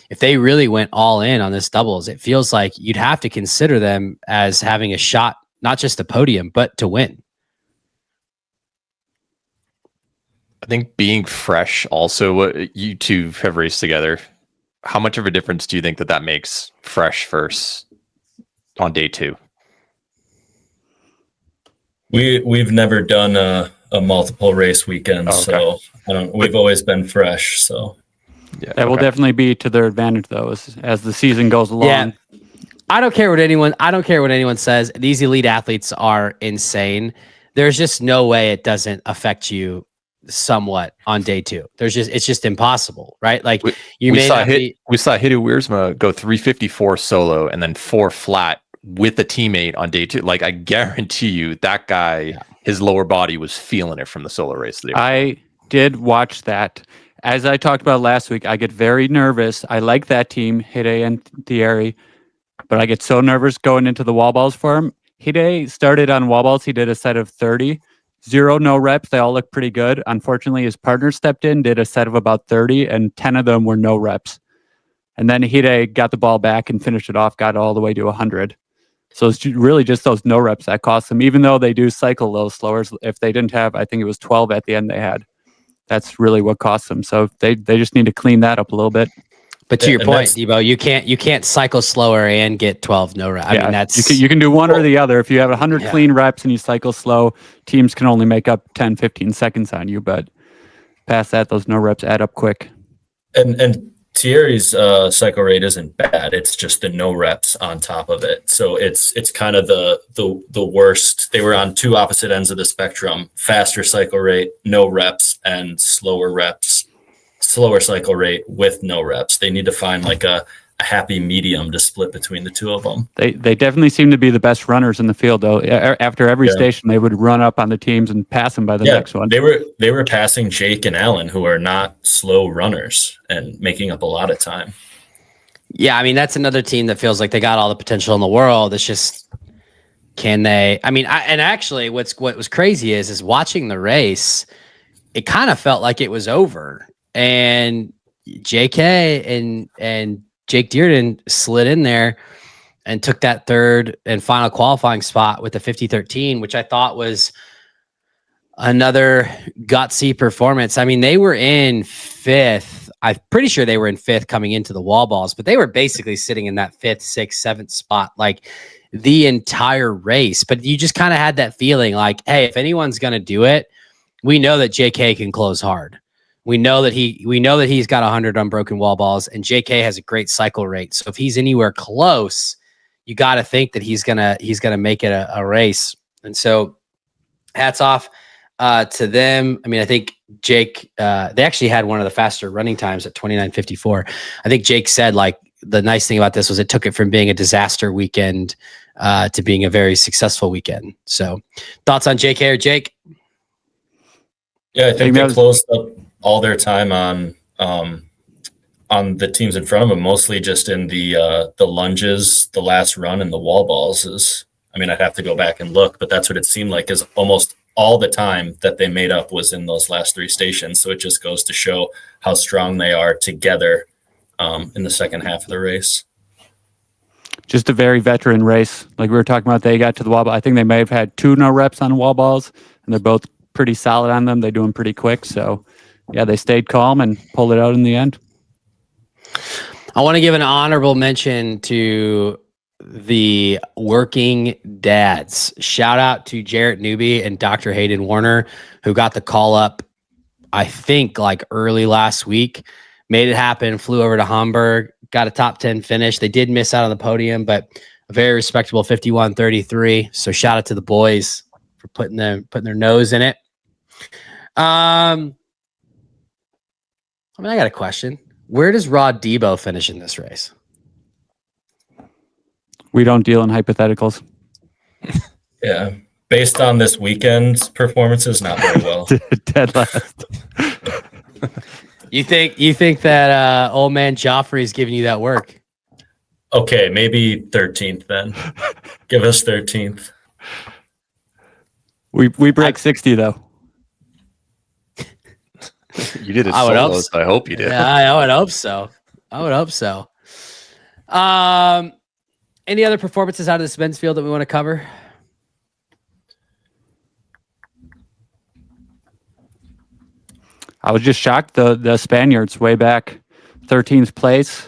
if they really went all in on this doubles, it feels like you'd have to consider them as having a shot, not just a podium, but to win. I think being fresh also, you two have raced together. how much of a difference do you think that makes fresh versus on day 2? We've never done a multiple race weekend, Oh, okay. so we've always been fresh. So Yeah, That will definitely be to their advantage, though, as the season goes along. Yeah. I don't care what anyone says. These elite athletes are insane. There's just no way it doesn't affect you somewhat on day 2. It's just impossible, right? Like we saw Hideo Wiersma go 354 solo and then 4 flat with a teammate on day 2. Like, I guarantee you that guy, his lower body was feeling it from the solo race. I did watch that. As I talked about last week, I get very nervous. I like that team, Hideo and Thierry, but I get so nervous going into the wall balls for him. Hideo started on wall balls. He did a set of 30. 0 no reps. They all look pretty good. Unfortunately, his partner stepped in, did a set of about 30, and 10 of them were no reps. And then Hideo got the ball back and finished it off, got all the way to 100. So it's really just those no reps that cost them, even though they do cycle a little slower. If they didn't have, I think it was 12 at the end they had. That's really what cost them. So they just need to clean that up a little bit. But to your point, Debo, you can't cycle slower and get 12 no reps. I mean, that's you can do one or the other. If you have 100 clean reps and you cycle slow, teams can only make up 10, 15 seconds on you. But past that, those no reps add up quick. And Thierry's cycle rate isn't bad. It's just the no reps on top of it. So it's kind of the worst. They were on 2 opposite ends of the spectrum: faster cycle rate, no reps, and slower cycle rate with no reps. They need to find like a happy medium to split between the 2 of them. They definitely seem to be the best runners in the field, though. After every station, they would run up on the teams and pass them by the next one. They were passing Jake and Alan, who are not slow runners, and making up a lot of time. Yeah, I mean, that's another team that feels like they got all the potential in the world. It's just, can they? I mean, and actually, what was crazy is watching the race, it kind of felt like it was over, and JK and Jake Dearden slid in there and took that 3rd and final qualifying spot with the 50-13, which I thought was another gutsy performance. I mean, they were in 5th. I'm pretty sure they were in 5th coming into the wall balls, but they were basically sitting in that 5th, 6th, 7th spot like the entire race. But you just kind of had that feeling like, hey, if anyone's going to do it, we know that JK can close hard. We know that he's got 100 unbroken wall balls, and JK has a great cycle rate. So if he's anywhere close, you got to think that he's gonna make it a race. And so, hats off to them. I mean, I think Jake. They actually had one of the faster running times at 29:54. I think Jake said like the nice thing about this was it took it from being a disaster weekend to being a very successful weekend. So, thoughts on JK or Jake? Yeah, I think they closed up all their time on the teams in front of them, mostly just in the lunges, the last run, and the wall balls. I'd have to go back and look, but that's what it seemed like. Is almost all the time that they made up was in those last 3 stations. So it just goes to show how strong they are together in the second half of the race. Just a very veteran race, like we were talking about. They got to the wall ball. I think they may have had 2 no reps on wall balls, and they're both pretty solid on them. They do them pretty quick. So yeah, they stayed calm and pulled it out in the end. I want to give an honorable mention to the working dads. Shout out to Jarrett Newby and Dr. Hayden Warner, who got the call up, I think, like early last week. Made it happen, flew over to Hamburg, got a top 10 finish. They did miss out on the podium, but a very respectable 51:33. So shout out to the boys for putting their nose in it. I got a question. Where does Rod Debo finish in this race? We don't deal in hypotheticals. Yeah. Based on this weekend's performances, not very well. Dead last. You think that old man Joffrey's giving you that work? Okay, maybe 13th then. Give us 13th. We break 60 though. You did it solo, so I hope you did. Yeah, I would hope so. Any other performances out of this men's field that we want to cover? I was just shocked the Spaniards way back 13th place.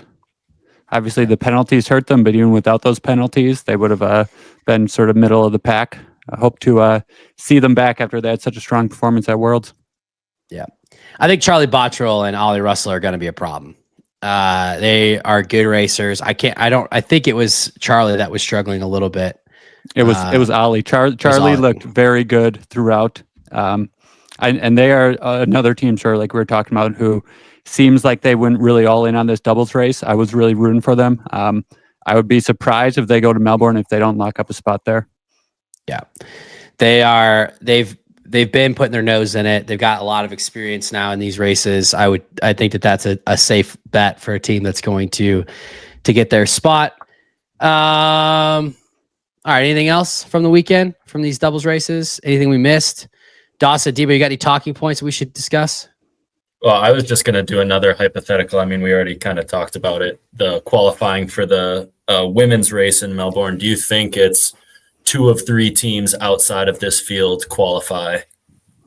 Obviously, the penalties hurt them, but even without those penalties, they would have been sort of middle of the pack. I hope to see them back after they had such a strong performance at Worlds. Yeah. I think Charlie Bottrell and Ollie Russell are going to be a problem. They are good racers. I think it was Charlie that was struggling a little bit. It was Ollie. Charlie looked very good throughout. And they are another team, sure, like we were talking about, who seems like they went really all in on this doubles race. I was really rooting for them. I would be surprised if they go to Melbourne if they don't lock up a spot there. Yeah, they've been putting their nose in it. They've got a lot of experience now in these races. I think that's a safe bet for a team that's going to get their spot. All right. Anything else from the weekend from these doubles races? Anything we missed? Dawson, Debo, you got any talking points we should discuss? Well, I was just going to do another hypothetical. I mean, we already kind of talked about it. The qualifying for the women's race in Melbourne. Do you think it's 2 of 3 teams outside of this field qualify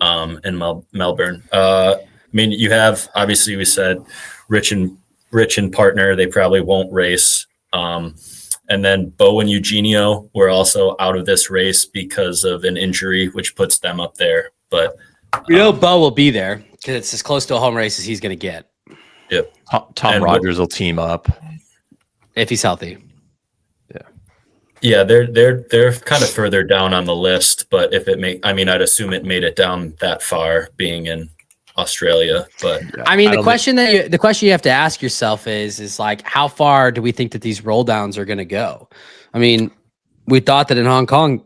in Melbourne? I mean, you have, obviously we said Rich and partner, they probably won't race. And then Bo and Eugenio were also out of this race because of an injury, which puts them up there. But we know Bo will be there because it's as close to a home race as he's going to get. Yep. Tom Rogers will team up if he's healthy. Yeah, they're kind of further down on the list, but if I'd assume it made it down that far, being in Australia. But I mean, the question you have to ask yourself is like, how far do we think that these roll downs are going to go? I mean, we thought that in Hong Kong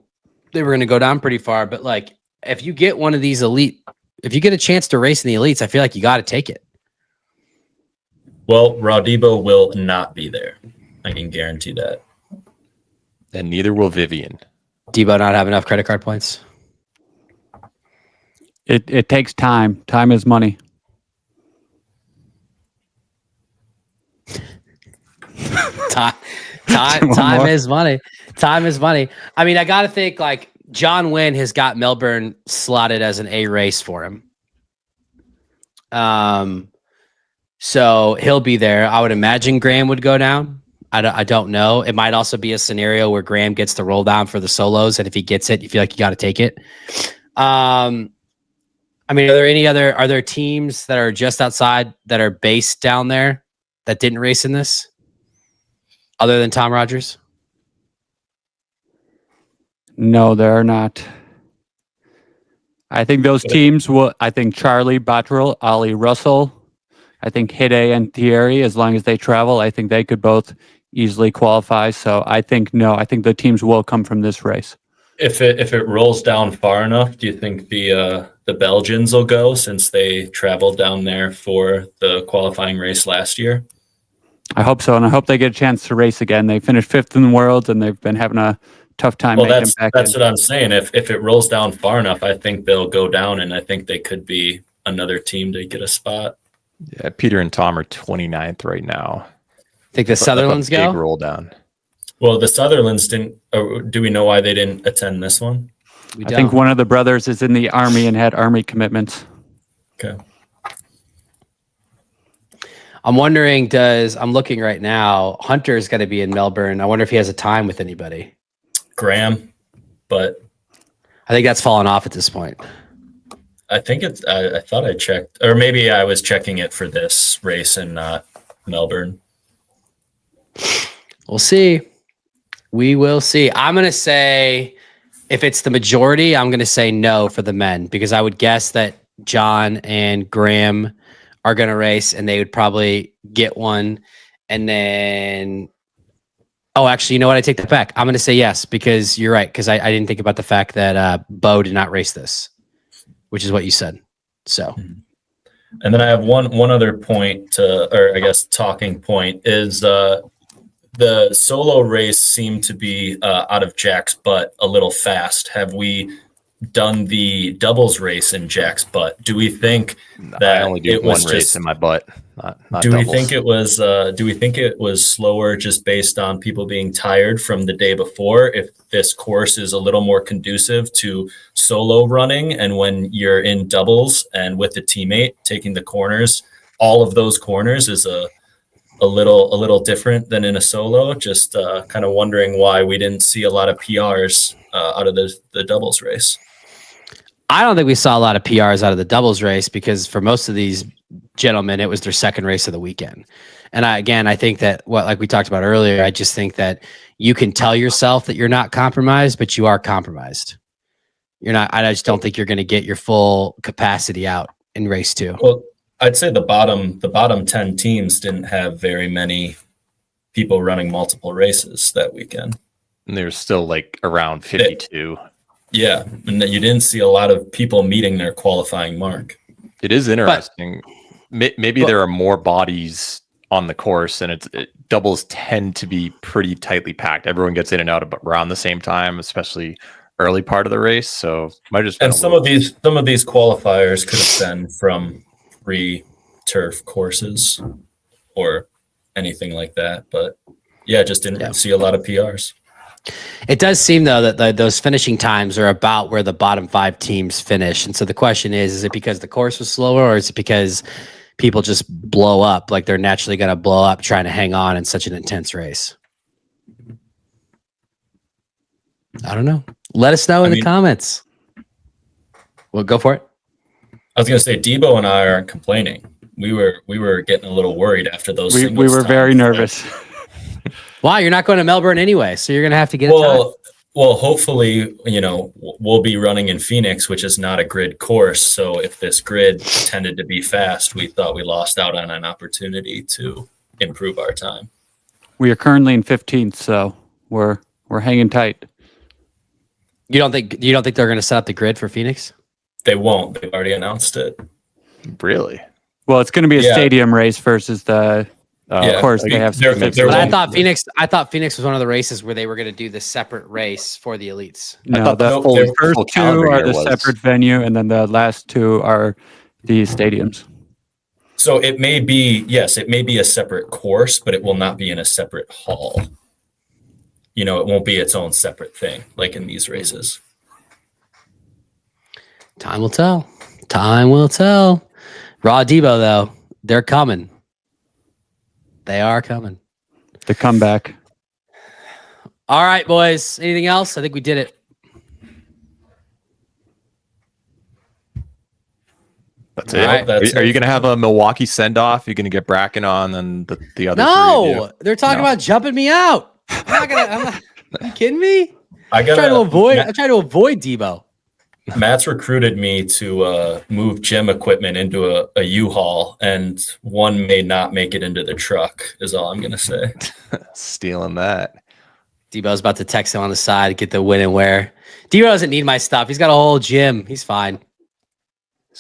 they were going to go down pretty far, but like, if you get one of these elite, if you get a chance to race in the elites, I feel like you got to take it. Well, Raudibo will not be there. I can guarantee that. And neither will Vivian. Debo not have enough credit card points. It takes time. Time is money. Time is money. Time is money. I mean, I got to think like John Wynn has got Melbourne slotted as an A race for him. So he'll be there. I would imagine Graham would go down. I don't know. It might also be a scenario where Graham gets the roll down for the solos, and if he gets it, you feel like you got to take it. I mean, are there teams that are just outside that are based down there that didn't race in this, other than Tom Rogers? No, there are not. I think those teams will. I think Charlie Bottrell, Ollie Russell, I think Hide and Thierry, as long as they travel, I think they could both easily qualify. So I think the teams will come from this race. If it rolls down far enough, do you think the Belgians will go, since they traveled down there for the qualifying race last year? I hope so, and I hope they get a chance to race again. They finished 5th in the world, and they've been having a tough time making it back. That's what I'm saying. If it rolls down far enough, I think they'll go down, and I think they could be another team to get a spot. Yeah, Peter and Tom are 29th right now. Think the Sutherlands go? Big roll down. Well, the Sutherlands didn't. Do we know why they didn't attend this one? I think one of the brothers is in the Army and had Army commitments. Okay. I'm wondering, I'm looking right now, Hunter's got to be in Melbourne. I wonder if he has a time with anybody. Graham, but I think that's fallen off at this point. I think I thought I checked, or maybe I was checking it for this race and not Melbourne. We'll see. We will see. I'm going to say, if it's the majority, I'm going to say no for the men, because I would guess that John and Graham are going to race and they would probably get one. And then, actually, you know what? I take that back. I'm going to say yes, because you're right. Because I didn't think about the fact that Bo did not race this, which is what you said. So, and then I have one other point, or I guess talking point, is the solo race seemed to be out of Jack's butt a little fast. Have we done the doubles race in Jack's butt? Do we think that I only do one race in my butt? Not do doubles. we think it was? Do we think it was slower just based on people being tired from the day before? If this course is a little more conducive to solo running, and when you're in doubles and with a teammate taking the corners, all of those corners is a a little different than in a solo. Just kind of wondering why we didn't see a lot of PRs out of the doubles race. I don't think we saw a lot of PRs out of the doubles race because for most of these gentlemen, it was their second race of the weekend. And I think that like we talked about earlier, I just think that you can tell yourself that you're not compromised, but you are compromised. You're not. I just don't think you're going to get your full capacity out in race 2. Well, I'd say the bottom 10 teams didn't have very many people running multiple races that weekend. And there's still like around 52. Yeah, and you didn't see a lot of people meeting their qualifying mark. It is interesting. Maybe there are more bodies on the course, and doubles tend to be pretty tightly packed. Everyone gets in and out around the same time, especially early part of the race. So might just and some of these qualifiers could have been from turf courses or anything like that. But yeah, just didn't see a lot of PRs. It does seem though that those finishing times are about where the bottom 5 teams finish. And so the question is it because the course was slower, or is it because people just blow up, like they're naturally going to blow up trying to hang on in such an intense race? I don't know. Let us know in the comments. Well, go for it. I was going to say, Debo and I aren't complaining. We were getting a little worried after those. We were very nervous. Why? You're not going to Melbourne anyway, so you're going to have to get it done. Well, hopefully, we'll be running in Phoenix, which is not a grid course. So if this grid tended to be fast, we thought we lost out on an opportunity to improve our time. We are currently in 15th, so we're hanging tight. You don't think they're going to set up the grid for Phoenix? They won't. They've already announced it. Really? Well, it's going to be a stadium race versus the course. They have. But I thought Phoenix was one of the races where they were going to do the separate race for the elites. No, the first 2 are the separate venue, and then the last 2 are the stadiums. So it may be a separate course, but it will not be in a separate hall. It won't be its own separate thing like in these races. Time will tell. Time will tell. Raw Debo, though, they're coming. They are coming. The comeback. All right, boys. Anything else? I think we did it. That's it. Right. Are you going to have a Milwaukee send-off? You're going to get Bracken on and the other No, they're talking about jumping me out. I'm not. Are you kidding me? I'm trying to avoid Debo. Matt's recruited me to move gym equipment into a U-Haul, and one may not make it into the truck, is all I'm going to say. Stealing that. Debo's about to text him on the side, get the win and wear. Debo doesn't need my stuff. He's got a whole gym. He's fine.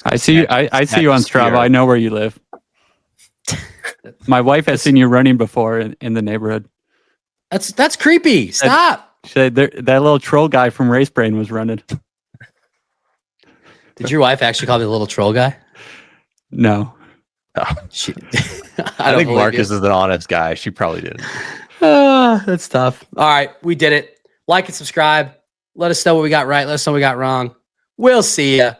I see you on Strava. I know where you live. My wife has seen you running before in the neighborhood. That's creepy. Stop. That little troll guy from Race Brain was running. Did your wife actually call me the little troll guy? No. Oh. I think Marcus is an honest guy. She probably didn't. That's tough. All right, we did it. Like and subscribe. Let us know what we got right. Let us know what we got wrong. We'll see ya.